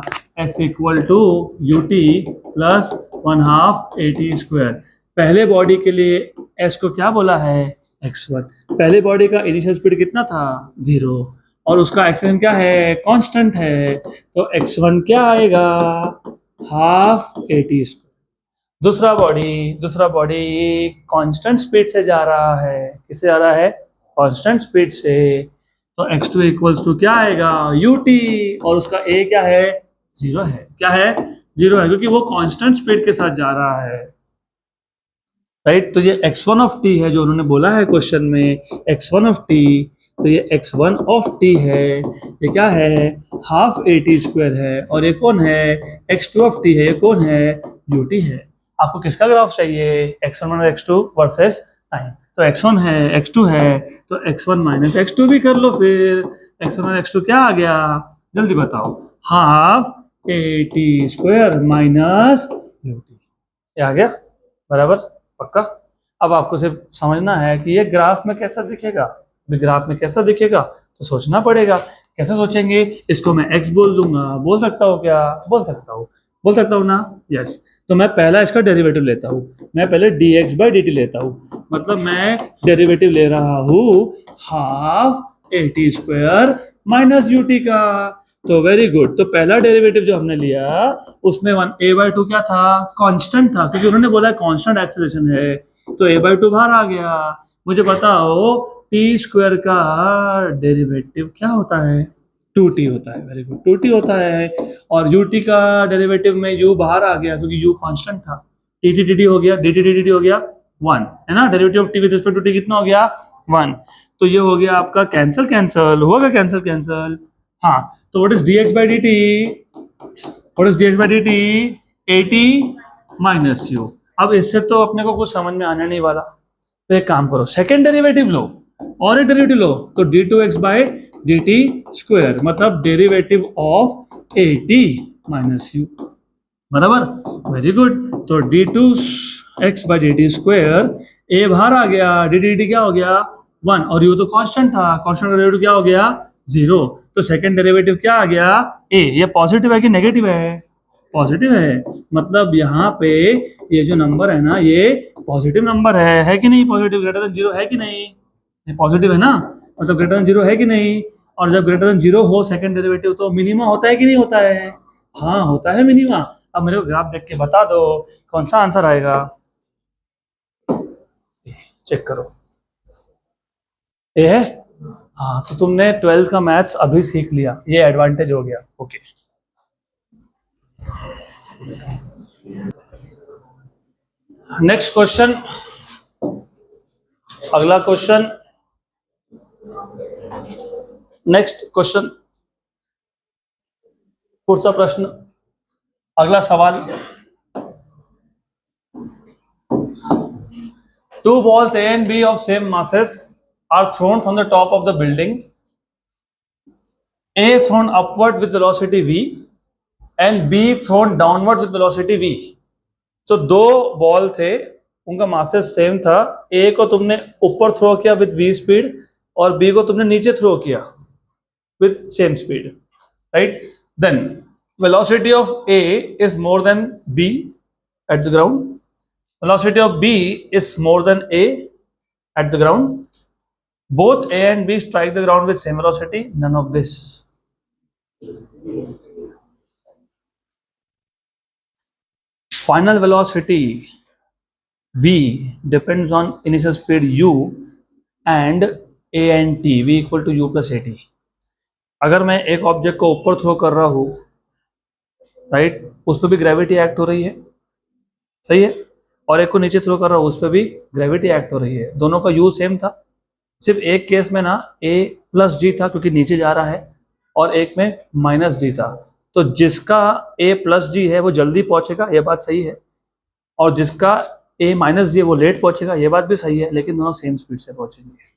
s equal to u t plus 1/2 AT square. पहले बॉडी के लिए s को क्या बोला है? x1। पहले बॉडी का इनिशियल स्पीड कितना था? 0, और उसका एक्सेलेरेशन क्या है? कांस्टेंट है, तो x1 क्या आएगा? 1/2 AT स्क्वायर। दूसरा बॉडी कांस्टेंट स्पीड से जा रहा है, किससे जा रहा है? कांस्टेंट स्पीड से, तो x2 इक्वल्स टू क्या आएगा? ut, और उसका a क्या है? 0 है। क्या है? 0 है, क्योंकि वो कांस्टेंट स्पीड के साथ जा रहा है, राइट। तो ये x1 ऑफ t है जो उन्होंने बोला है क्वेश्चन में, x1 ऑफ t। तो ये x1 ऑफ t है, ये क्या है? 1/2 AT स्क्वायर है, और ये कौन है? x2 ऑफ t है, ये कौन है? ut है। आपको किसका ग्राफ चाहिए? x1 और x2 वर्सेस टाइम। तो x1 है, x2 है, तो x1 माइनस x2 भी कर लो फिर। x1 और x2 क्या आ गया? जल्दी बताओ। 1/2 AT स्क्वायर माइनस ut, ये आ गया बराबर, पक्का। अब आपको सिर्फ समझना है कि ये ग्राफ में कैसा दिखेगा। ग्राफ में कैसा दिखेगा तो सोचना पड़ेगा। कैसे सोचेंगे? इसको मैं x बोल दूंगा, बोल सकता हूँ क्या? बोल सकता हूँ, बोल सकता हूँ ना? यस। तो मैं पहला इसका डेरिवेटिव लेता हूँ, मैं पहले dx/dt लेता हूँ, मतलब मैं डेरिवेटिव ले रहा हूँ 1/2 AT स्क्वायर माइनस ut का। तो वेरी गुड, तो पहला डेरिवेटिव जो हमने लिया उसमें 1a/2 क्या था? कांस्टेंट था, क्योंकि उन्होंने बोला कांस्टेंट एक्सेलरेशन है, तो a/2 बाहर आ गया। मुझे बताओ t स्क्वायर का डेरिवेटिव क्या होता है? 2t होता है। वेरी गुड, 2t होता है। और ut का डेरिवेटिव में u बाहर आ गया, क्योंकि u कांस्टेंट था। dt dt हो गया, dt dt हो गया 1, है ना। Derivative of t with respect to t कितना हो गया? 1। तो ये हो गया आपका कैंसिल, कैंसिल होगा, कैंसिल कैंसिल। हाँ, तो what is dx/dt? What is dx/dt? at minus u। अब इससे तो अपने को कुछ समझ में आने नहीं वाला, तो एक काम करो, सेकेंड डेरिवेटिव लो और एक डेरिवेटिव लो, तो d2x/dt स्क्वायर, मतलब derivative of at minus u, बराबर। Very good. तो d2x/dt स्क्वायर, a बाहर आ गया, dt क्या हो गया? 1, और u तो कांस्टेंट था, कांस्टेंट का डेरिवेटिव क्या हो गया? 0। तो सेकंड डेरिवेटिव क्या आ गया? a। ये पॉजिटिव है कि नेगेटिव है? पॉजिटिव है, मतलब यहाँ पे ये जो नंबर है ना, ये पॉजिटिव नंबर है कि नहीं? पॉजिटिव, ग्रेटर देन 0 है कि नहीं? ये पॉजिटिव है ना, मतलब ग्रेटर देन 0 है कि नहीं? और जब ग्रेटर देन 0 हो सेकंड डेरिवेटिव, तो मिनिमा होता है कि नहीं होता है? हाँ, होता है मिनिमा। अब मेरे को ग्राफ देख के बता दो कौन सा आंसर आएगा, चेक करो। ए है? हाँ, तो तुमने 12th का मैथ्स अभी सीख लिया, ये एडवांटेज हो गया। ओके, नेक्स्ट क्वेश्चन, अगला क्वेश्चन, नेक्स्ट क्वेश्चन, पुढचा प्रश्न, अगला सवाल। Two balls A and B of same masses are thrown from the top of the building. A thrown upward with velocity v and B thrown downward with velocity v. तो दो ball थे, उनका masses same था। ए को तुमने ऊपर throw किया with v speed, और बी को तुमने नीचे थ्रो किया with same speed, right. Then velocity of A is more than B at the ground. Velocity of B is more than A at the ground. Both A and B strike the ground with same velocity. None of this. Final velocity v depends on initial speed u and A and t. v equal to u plus at. अगर मैं एक object को ऊपर throw कर रहा हूँ, right, उस पर भी ग्रेविटी एक्ट हो रही है, सही है। और एक को नीचे थ्रो कर रहा हूँ, उस पर भी ग्रेविटी एक्ट हो रही है। दोनों का यूज सेम था, सिर्फ एक केस में ना a प्लस जी था क्योंकि नीचे जा रहा है, और एक में माइनस जी था। तो जिसका a प्लस जी है वो जल्दी पहुंचेगा, ये बात सही है, और जिसका a माइनस जी है वो लेट पहुंचेगा, ये बात भी सही है, लेकिन दोनों सेम स्पीड से पहुंचेंगे।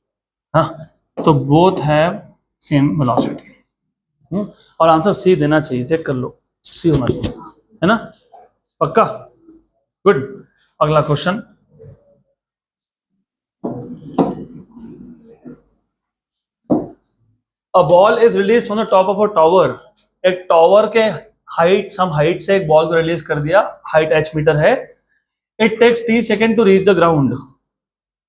हाँ, तो बोथ है सेम वेलोसिटी। और आंसर सी देना चाहिए, चेक कर लो, सी होना चाहिए, है ना, पक्का, गुड। अगला question, a ball is release from the top of a tower. एक टावर के हाइट, सम हाइट से एक बॉल को रिलीज कर दिया, हाइट h मीटर है। It takes t second to reach the ground.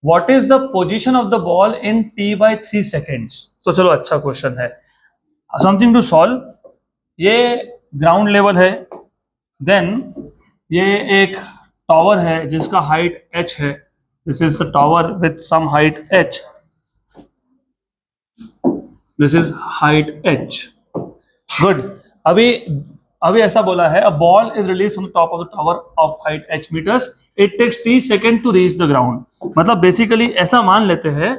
What is the position of the ball in t/3 seconds. तो चलो अच्छा क्वेश्चन है, समथिंग टू सॉल्व। ये ग्राउंड लेवल है, देन ये एक टावर है जिसका हाइट h है, this is the tower with some height h, this is height h, good. अभी अभी ऐसा बोला है, a ball is release from the top of the tower of height h meters, it takes t second to reach the ground. मतलब basically ऐसा मान लेते हैं,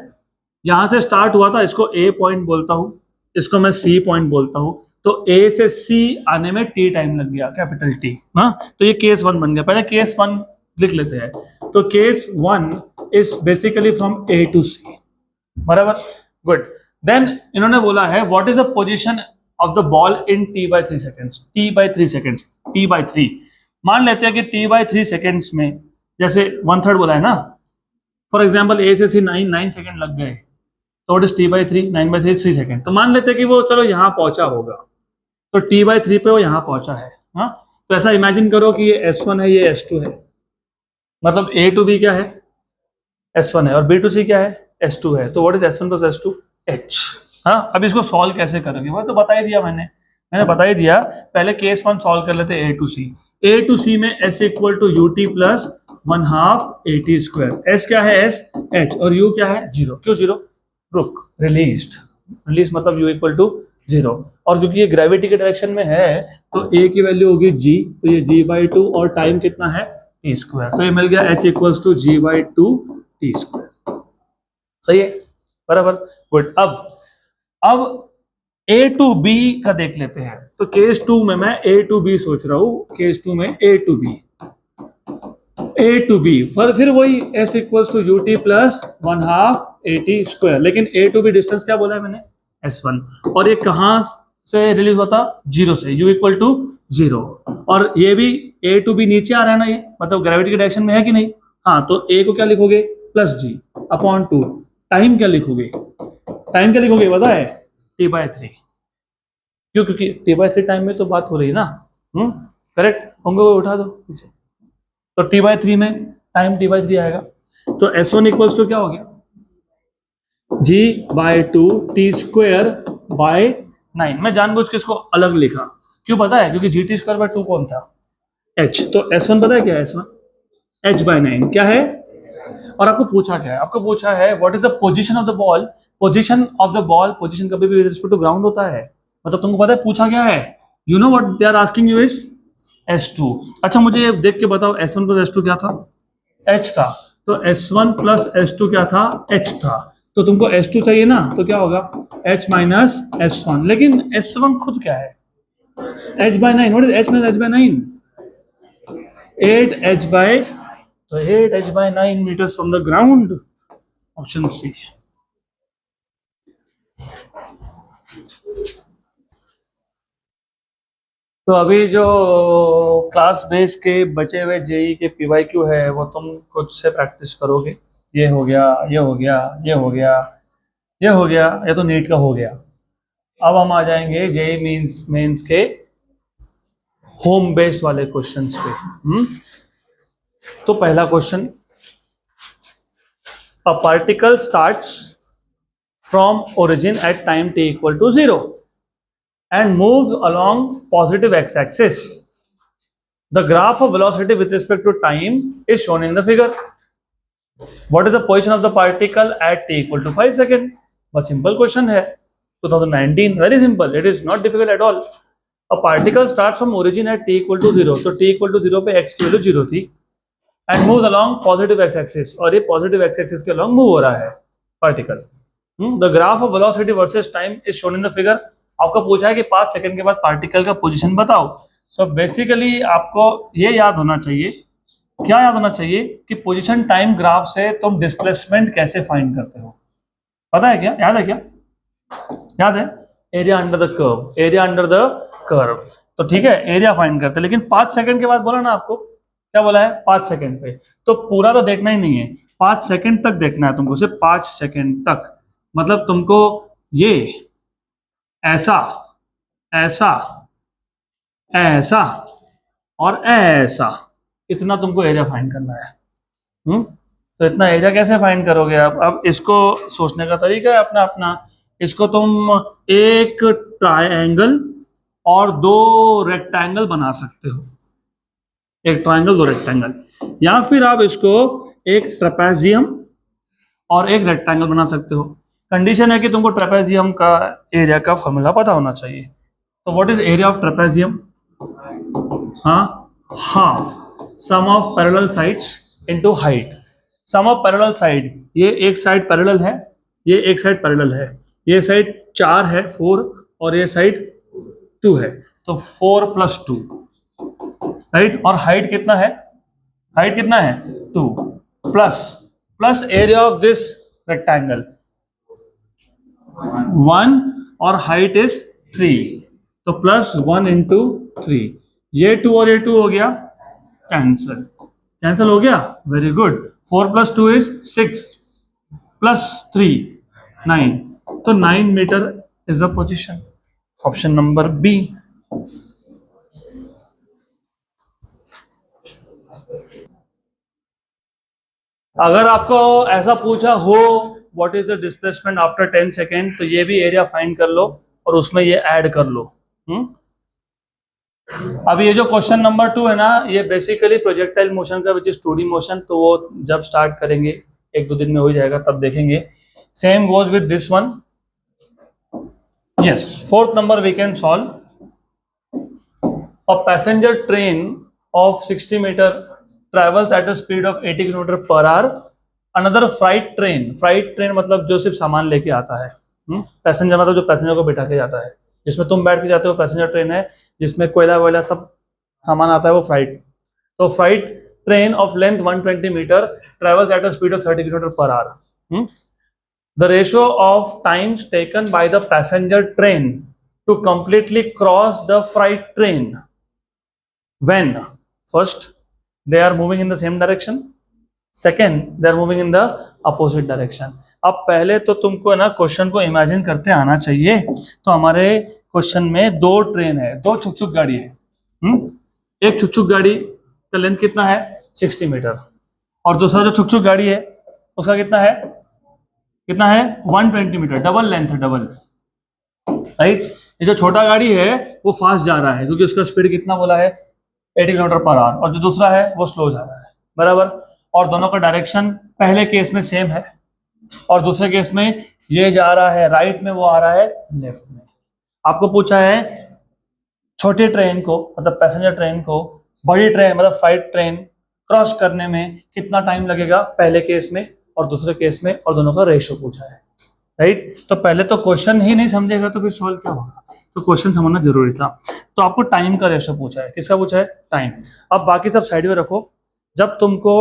यहां से स्टार्ट हुआ था, इसको a पॉइंट बोलता हूं, इसको मैं c पॉइंट बोलता हूं, तो a से c आने में t टाइम लग गया, कैपिटल T। हाँ, तो ये केस 1 बन गया। पहले केस 1 लिख लेते हैं। तो case 1 is basically from a to c, बराबर, गुड। देन इन्होंने बोला है what is the position of the ball in t/3 seconds, t/3 seconds, t/3। मान लेते हैं कि t/3 सेकेंड्स में, जैसे 1/3 बोला है ना, फॉर एग्जाम्पल a से c 9 सेकेंड लग गए, तो व्हाट इज t/3, 9/3 3 सेकेंड। तो मान लेते हैं कि वो चलो यहाँ पहुंचा होगा, तो t/3 पे वो यहाँ पहुंचा है। हाँ, तो ऐसा इमेजिन करो कि ये s1 है, ये s2 है, मतलब a टू b क्या है, s1 है, और b टू c क्या है, s2 है। तो what is s1 plus s2, h। हाँ, अब इसको सॉल्व कैसे करोगे, वो तो बता ही दिया मैंने बता ही दिया। पहले केस 1 सॉल्व कर लेते a to c। a to c में s equal to ut plus 1/2 at square. s क्या है, s h, और u क्या है, 0। क्यों 0, रुक, रिलीज मतलब u इक्वल टू 0, और क्योंकि ये ग्रेविटी के डायरेक्शन में है तो a की वैल्यू होगी g, तो ये g/2, और टाइम कितना है, t स्क्वायर। तो ये मिल गया h equals to g/2 t square, सही है, बराबर, गुड। अब a टू b का देख लेते हैं। तो केस 2 में मैं a टू b सोच रहा हूं, केस 2 में a टू b फिर वही s equals to ut plus 1/2 at square, लेकिन a टू b डिस्टेंस क्या बोला है मैंने, s1, और ये कहां से रिलीज हुआ था, 0 से, u इक्वल टू 0, और ये भी a टू b नीचे आ रहा है ना, ये मतलब ग्रेविटी के डायरेक्शन में है कि नहीं। हाँ, तो a को क्या लिखोगे, प्लस g अपॉन 2, टाइम क्या लिखोगे, टाइम क्या लिखोगे पता है, t/3। क्यों, क्योंकि t/3 टाइम में तो बात हो रही है ना, करेक्ट होंगे, वो उठा दो पीछे, तो t/3 में टाइम t/3 आएगा। तो s1 इक्वल्स टू क्या हो गया, g/2 t स्क्वायर बाय 9। मैं जानबूझ के इसको अलग लिखा, क्यों पता है, क्योंकि gt स्क्वायर बाय 2 कौन था, h। तो s1 पता है क्या है, s1 h/9 क्या है, और आपको पूछा क्या है, आपको पूछा है what is the position of the ball. Position of the ball, position कभी भी विद रिस्पेक्ट टू ग्राउंड होता है, मतलब तुमको पता है पूछा क्या है, you know what they are asking you is s2। अच्छा, मुझे ये देख के बताओ, s1 प्लस s2 क्या था, h था, तो s1 प्लस s2 क्या था, h था। तो तुमको s2 चाहिए ना, तो क्या होगा, h माइनस s1, लेकिन s1 खुद क्या है, h/9। What is h minus h/9, 8h/, तो 8h/9 meters from the ground, option c. तो अभी जो क्लास बेस के बचे हुए जेई के पीवाईक्यू है वो तुम खुद से प्रैक्टिस करोगे। ये हो गया, ये हो गया, ये हो गया, ये हो गया, ये तो नीट का हो गया। अब हम आ जाएंगे जेई मेंस के होम बेस्ड वाले क्वेश्चंस पे। तो पहला question, a particle starts from origin at time t equal to 0 and moves along positive x-axis. The graph of velocity with respect to time is shown in the figure. What is the position of the particle at t equal to 5 seconds? बहुत simple question है, 2019, very simple, it is not difficult at all. A particle starts from origin at t equal to 0, तो t equal to 0 पे x की value 0 थी, and move along positive x axis, और ये positive x axis के along move हो रहा है particle. The graph of velocity versus time is shown in the figure. आपको पूछा है कि 5 सेकंड के बाद पार्टिकल का पोजीशन बताओ। तो बेसिकली आपको ये याद होना चाहिए, क्या याद होना चाहिए कि पोजीशन टाइम ग्राफ से तुम डिस्प्लेसमेंट कैसे फाइंड करते हो। पता है क्या, याद है क्या, याद है? Area under the curve, area under the curve. तो ठीक है, एरिया फाइंड करते हैं, लेकिन 5 सेकंड के बाद बोला ना आपको, क्या बोला है? 5 सेकंड पे। तो पूरा तो देखना ही नहीं है, 5 सेकंड तक देखना है तुमको, सिर्फ 5 सेकंड तक। मतलब तुमको ये ऐसा, ऐसा, ऐसा और ऐसा, इतना तुमको एरिया फाइंड करना है। तो इतना एरिया कैसे फाइंड करोगे आप? अब इसको सोचने का तरीका है अपना अपना। इसको तुम एक ट्रायंगल और 2 रेक्टेंगल बना सकते हो, एक ट्रायंगल 2 रेक्टेंगल, या फिर आप इसको एक ट्रेपेजियम और एक रेक्टेंगल बना सकते हो। कंडीशन है कि तुमको ट्रेपेजियम का एरिया का फॉर्मूला पता होना चाहिए। तो what is area of trapezium? हाँ, half sum of parallel sides into height. Sum of parallel side, ये एक साइड पैरेलल है, ये एक साइड पैरेलल है, ये साइड 4 है 4, और ये साइड 2 है, तो 4 + 2, राइट। और हाइट कितना है? हाइट कितना है? 2 plus area of this rectangle 1, और हाइट इज 3, तो +1 × 3। ये 2 और ये 2 हो गया कैंसल, कैंसल हो गया, वेरी गुड। 4 + 2 इज 6 + 3 9, तो 9 meter is the position. Option number b. अगर आपको ऐसा पूछा हो what is the displacement after 10 second, तो ये भी एरिया फाइंड कर लो और उसमें ये ऐड कर लो। अब ये जो क्वेश्चन नंबर 2 है ना, ये बेसिकली प्रोजेक्टाइल मोशन का विच इज 2D मोशन, तो वो जब स्टार्ट करेंगे 1-2 दिन में हो जाएगा, तब देखेंगे। Same goes with this one. Yes, 4th number we can solve. A passenger train of 60 meter travels at a speed of 80 kilometer per hour. Another freight train, freight train मतलब जो सिर्फ सामान लेके आता है, पैसेंजर मतलब जो पैसेंजर को बिठा के जाता है, जिसमें तुम बैठ के जाते हो पैसेंजर ट्रेन है, जिसमें कोयला वोयला सब सामान आता है, वो फ्राइट। तो freight train of length 120 meter travels at a speed of 30 kilometer per hour. The ratio of times taken by the passenger train to completely cross the freight train when first they are moving in the same direction, second they are moving in the opposite direction। अब पहले तो तुमको ना question को imagine करते आना चाहिए। तो हमारे क्वेश्चन में 2 ट्रेन है, 2 छुक गाड़ी है। एक छुक गाड़ी का लेंथ कितना है? 60 मीटर, और दूसरा जो छुक गाड़ी है उसका कितना है? कितना है? 120 मीटर, डबल लेंथ है, डबल, राइट। ये जो छोटा गाड़ी है वो फास्ट जा रहा है क्योंकि उसका स्पीड कितना बोला है? 80 किलोमीटर पर आवर, और जो दूसरा है वो स्लो जा रहा है, बराबर। और दोनों का डायरेक्शन पहले केस में सेम है, और दूसरे केस में ये जा रहा है राइट में, वो आ रहा है लेफ्ट में। आपको पूछा है छोटी ट्रेन को मतलब पैसेंजर ट्रेन को बड़ी ट्रेन मतलब फ्लाइट ट्रेन क्रॉस करने में कितना टाइम लगेगा, पहले केस में और दूसरे केस में, और दोनों का रेशियो पूछा है, राइट। तो पहले तो क्वेश्चन ही नहीं समझेगा तो फिर सॉल्व क्या होगा? तो क्वेश्चन समझना जरूरी था। तो आपको टाइम का रेशियो पूछा है, किसका पूछा है? टाइम। अब बाकी सब साइड में रखो। जब तुमको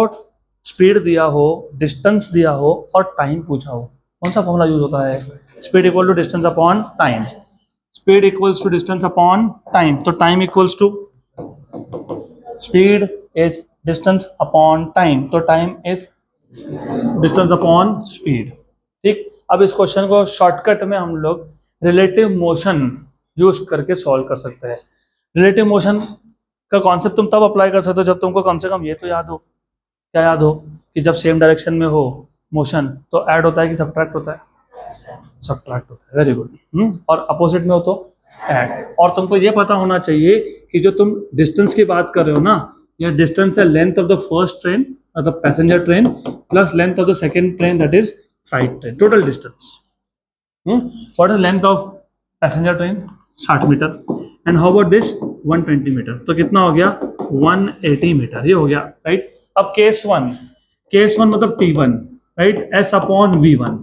स्पीड दिया हो, डिस्टेंस दिया हो और टाइम पूछा हो, कौन सा फॉर्मूला यूज होता है? Speed equal to distance upon time. Speed equals to distance upon time, तो time equals to speed is distance upon time, तो time is distance upon speed, ठीक। अब इस क्वेश्चन को शॉर्टकट में हम लोग रिलेटिव मोशन यूज करके सॉल्व कर सकते हैं। रिलेटिव मोशन का कॉन्सेप्ट तुम तब अप्लाई कर सकते हो जब तुमको कम से कम ये तो याद हो, क्या याद हो, कि जब सेम डायरेक्शन में हो मोशन तो ऐड होता है कि सब्ट्रैक्ट होता है? सब्ट्रैक्ट होता है, वेरी गुड। और अपोजिट में हो तो ऐड। और तुमको ये पता होना चाहिए कि जो तुम डिस्टेंस की बात कर रहे हो ना, ये डिस्टेंस है length of the first train मतलब passenger train plus length of the second train that is flight train, total distance. What is length of passenger train? 60 meter, and how about this 120 meter, तो कितना हो गया? 180 metre, ये हो गया right. अब case one मतलब T1 right, S upon V1।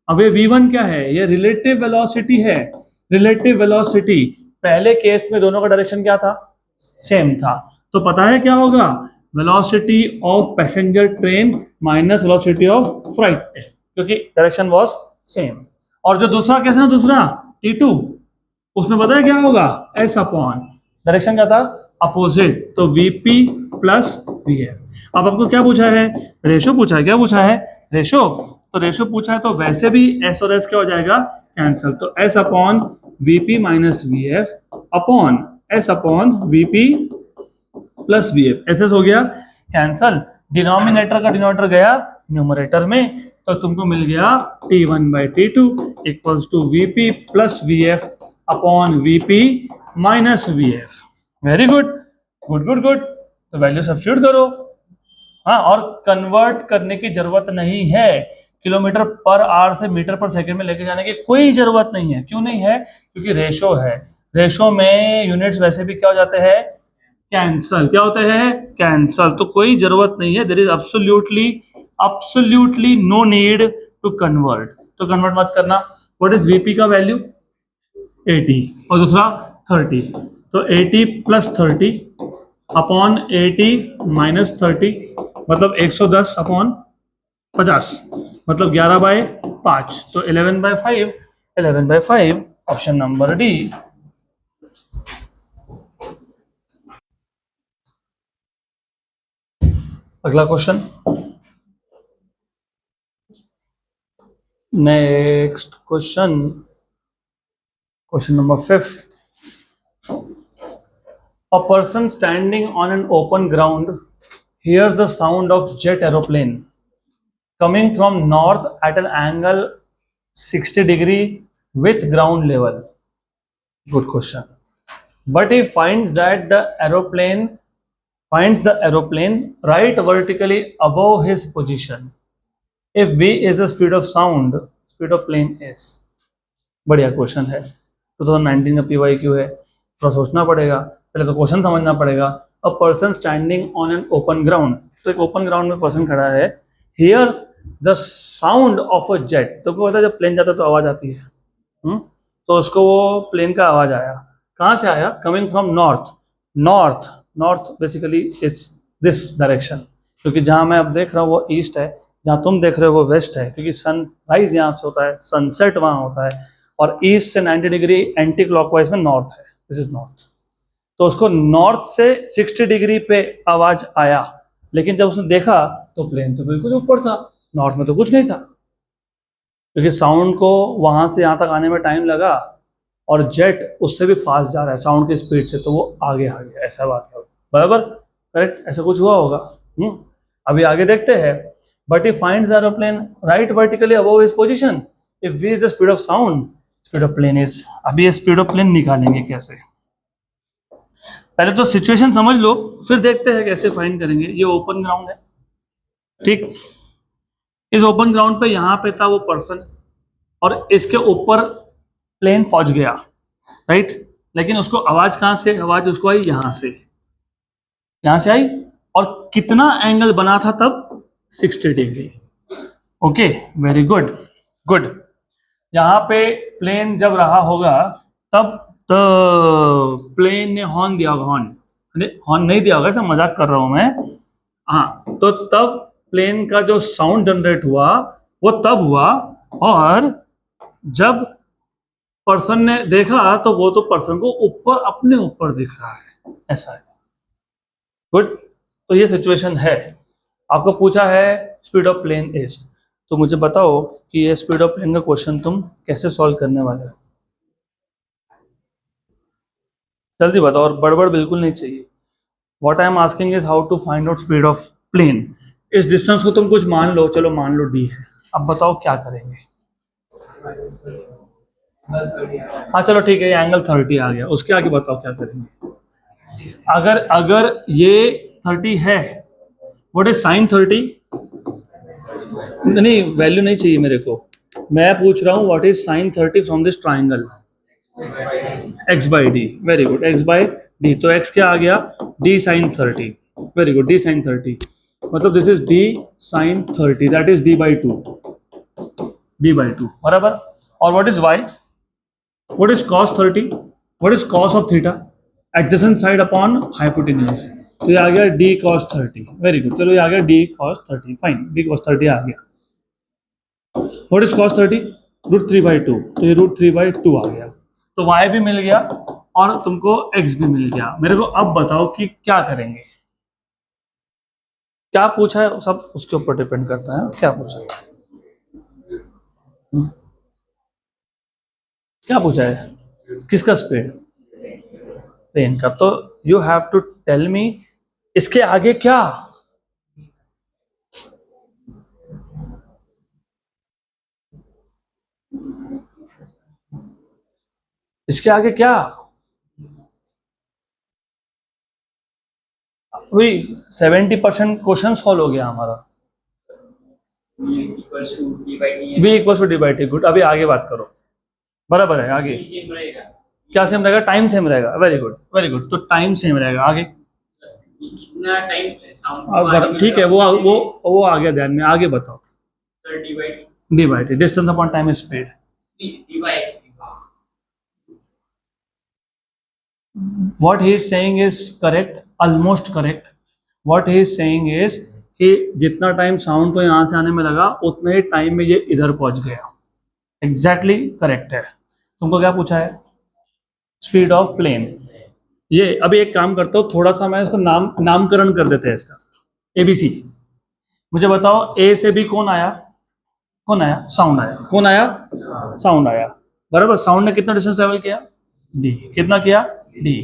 अब ये V1 क्या है, ये रिलेटिव वेलोसिटी है। रिलेटिव वेलोसिटी, पहले केस में दोनों का डायरेक्शन क्या था, सेम था, तो पता है क्या होगा, velocity of passenger train minus velocity of freight train, क्योंकि डायरेक्शन वाज सेम। और जो दूसरा केस है ना, दूसरा T2, उसमें पता है क्या होगा, S अपॉन डायरेक्शन क्या था, अपोजिट, तो VP प्लस VF। अब आपको क्या पूछा है, रेशो पूछा है, क्या पूछा है, रेशो। तो रेशो पूछा है, तो वैसे भी S और S क्या हो जाएगा, कैंसल, तो S upon VP minus VF upon S upon VP plus VF, SS हो गया कैंसल, डिनोमिनेटर का डिनोमिनेटर गया न्यूमरेटर में, तो तुमको मिल गया T1 by T2 equals to VP plus VF upon VP minus VF। Very good good good good, तो वैल्यू सब्स्टिट्यूट करो। हाँ, और कन्वर्ट करने की जरूरत नहीं है, किलोमीटर पर आवर से मीटर पर सेकंड में लेके जाने की कोई जरूरत नहीं है। क्यों नहीं है, क्योंकि रेशो है, रेशो में यूनिट्स वैसे भी क्या हो जाते हैं, कैंसल, क्या होते हैं, कैंसल, तो कोई जरूरत नहीं है, there is absolutely no need to convert, तो कन्वर्ट मत करना। व्हाट इज VP का वैल्यू 80 और दूसरा 30, तो 80 प्लस 30 अपॉन 80 माइनस 30 मतलब 110 अपॉन 50 मतलब 11/5, तो 11/5 ऑप्शन नंबर डी। अगला question, next question, question number 5th। A person standing on an open ground hears the sound of jet aeroplane coming from north at an angle 60 degree with ground level. Good question. But he finds the aeroplane right vertically above his position. If v is the speed of sound, speed of plane is। बढ़िया question है, 2019 का PYQ है, थोड़ा सोचना पड़ेगा, पहले तो question समझना पड़ेगा। A person standing on an open ground, तो एक ओपन ग्राउंड में पर्सन खड़ा है, hears the sound of a jet, तो पता है जब प्लेन जाता है तो आवाज आती है, तो उसको वो प्लेन का आवाज आया, कहाँ से आया, coming from north basically it's this direction, क्योंकि जहाँ मैं अब देख रहा हूँ वो ईस्ट है, जहाँ तुम देख रहे हो वो वेस्ट है, क्योंकि सनराइज यहाँ से होता है, सनसेट वहाँ होता है, और ईस्ट से 90 डिग्री एंटी क्लॉकवाइज में नॉर्थ है, दिस इज नॉर्थ। तो उसको नॉर्थ से 60 डिग्री पे आवाज आया, लेकिन जब उसने देखा तो प्लेन तो बिल्कुल ऊपर था, नॉर्थ में तो कुछ नहीं था, क्योंकि साउंड को वहां से यहाँ तक आने में टाइम लगा, और जेट उससे भी फास्ट जा रहा है साउंड की स्पीड से, तो वो आगे आ गया, ऐसा बात है, बराबर करेक्ट, ऐसा कुछ हुआ होगा। अभी आगे देखते हैं। But he finds the aeroplane right vertically above his position, if v is the speed of sound, speed of plane is. अभी ये स्पीड ऑफ प्लेन निकालेंगे कैसे, पहले तो सिचुएशन समझ लो, फिर देखते हैं कैसे फाइंड करेंगे। ये ओपन ग्राउंड है, ठीक, इस ओपन ग्राउंड पे यहाँ पे था वो पर्सन, और इसके ऊपर प्लेन पहुंच गया, राइट, लेकिन उसको आवाज कहाँ से, आवाज उसको आई यहाँ से आई, और कितना एंगल बना था तब, 60 degree. Okay, very good good. यहाँ पे प्लेन जब रहा होगा तब तो प्लेन ने हॉर्न दिया होगा, हॉर्न नहीं दिया होगा, ऐसा मजाक कर रहा हूं मैं, हाँ, तो तब प्लेन का जो साउंड जनरेट हुआ वो तब हुआ, और जब पर्सन ने देखा तो वो तो पर्सन को ऊपर, अपने ऊपर दिख रहा है, ऐसा है। गुड, तो ये सिचुएशन है। आपको पूछा है स्पीड ऑफ प्लेन इज, तो मुझे बताओ कि ये स्पीड ऑफ प्लेन का क्वेश्चन तुम कैसे सॉल्व करने वाले हो, जल्दी बताओ, और बड़बड़ बिल्कुल नहीं चाहिए। What I am asking is how to find out speed of plane. इस डिस्टेंस को तुम कुछ मान लो, चलो मान लो d है, अब बताओ क्या करेंगे। हाँ चलो ठीक है, ये एंगल 30 आ गया, उसके आगे बताओ क्या करेंगे। अगर ये 30 है, व्हाट इज साइन 30, नहीं वैल्यू नहीं चाहिए मेरे को, मैं पूछ रहा हूँ what is sine 30 from this triangle, x by d, very good, x by D, तो x क्या आ गया, d sin 30, very good, d sin 30, मतलब this is d sin 30, that is d by 2, d by 2 बराबर। और what is y, what is cos 30, what is cos of theta, adjacent side upon hypotenuse, तो ये आ गया d cos 30, very good, चलो ये आ गया d cos 30, fine, d cos 30 आ गया। What is cos 30, √3/2, तो ये √3/2 आ गया, तो y भी मिल गया और तुमको x भी मिल गया। मेरे को अब बताओ कि क्या करेंगे, क्या पूछा है, सब उसके ऊपर डिपेंड करता है, क्या पूछा है, क्या पूछा है, किसका स्पीड, प्लेन का, तो you have to tell me इसके आगे क्या, इसके आगे क्या, वही 70% क्वेश्चन सॉल्व हो गया हमारा। v equal to d by t, good, अभी आगे बात करो, बराबर है, आगे क्या सेम रहेगा, टाइम सेम रहेगा, वेरी गुड वेरी गुड, तो टाइम सेम रहेगा, आगे ठीक है, वो आ गया ध्यान में, आगे बताओ, D by T, distance upon time is speed, what he is saying is correct, almost correct, what he is saying is कि जितना टाइम साउंड को यहाँ से आने में लगा उतने ही टाइम में ये इधर पहुंच गया, एग्जैक्टली करेक्ट है। तुमको क्या पूछा है, स्पीड ऑफ प्लेन, ये अभी एक काम करता हूँ, थोड़ा सा मैं इसको नामकरण कर देते हैं इसका, ABC, मुझे बताओ ए से बी कौन आया, कौन आया, साउंड आया, कौन आया, साउंड आया, बराबर, साउंड ने कितना डिस्टेंस ट्रेवल किया, डी, कितना किया, डी,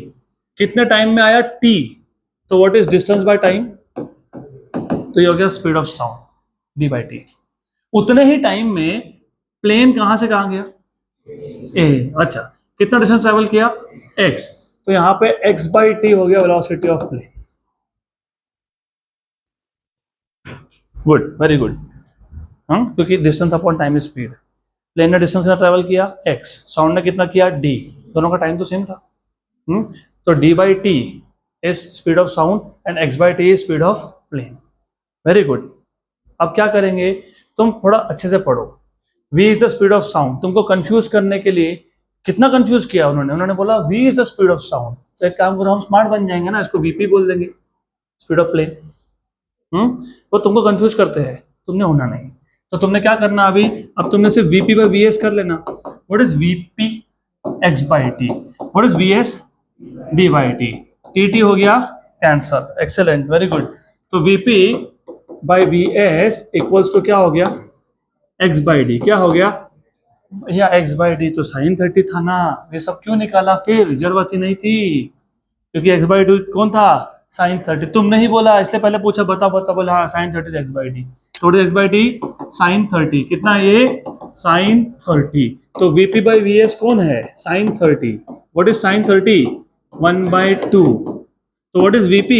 कितने टाइम में आया, टी, तो what is distance by time, तो ये हो गया speed of sound, D by T. उतने ही टाइम में प्लेन कहां से कहां गया, ए, अच्छा, कितना डिस्टेंस ट्रेवल किया, एक्स, तो यहां पे एक्स बाई टी हो गया velocity of plane, good, very good, क्योंकि distance upon time is speed, plane ने डिस्टेंस कितना ट्रेवल किया, एक्स, साउंड ने कितना किया, डी, दोनों का टाइम तो सेम था, तो D by T is speed of sound and X by T is speed of plane, very good. अब क्या करेंगे, तुम थोड़ा अच्छे से पढ़ो, v is the speed of sound, तुमको कंफ्यूज करने के लिए कितना कंफ्यूज किया उन्होंने बोला v is the speed of sound, तो एक काम करो, हम स्मार्ट बन जाएंगे ना, इसको vp बोल देंगे, स्पीड ऑफ प्लेन, वो तुमको कंफ्यूज करते हैं, तुमने होना नहीं, तो तुमने क्या करना अभी, अब तुमने सिर्फ vp बाई vs कर लेना, what is vp x by T, what is vs d by T, tt हो गया कैंसर, एक्सेलेंट, वेरी गुड, तो vp by vs equals to क्या हो गया, x बाई डी, क्या हो गया, या x बाई डी तो साइन 30 था ना, ये सब क्यों निकाला, फिर जरूरत ही नहीं थी, क्योंकि x बाई डी कौन था, साइन 30, तुमने ही बोला, इसलिए पहले पूछा, बता बोला, हाँ साइन 30 x बाई डी, थोड़ी x बाई डी साइन 30, कितना ये साइन 30, तो vp बाई vs कौन है, साइन 30, व्हाट इज साइन 30, 1/2, तो what is vp,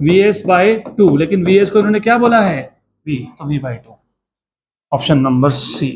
vs by 2, लेकिन vs को इन्होंने क्या बोला है, v, तो v by 2, option number C.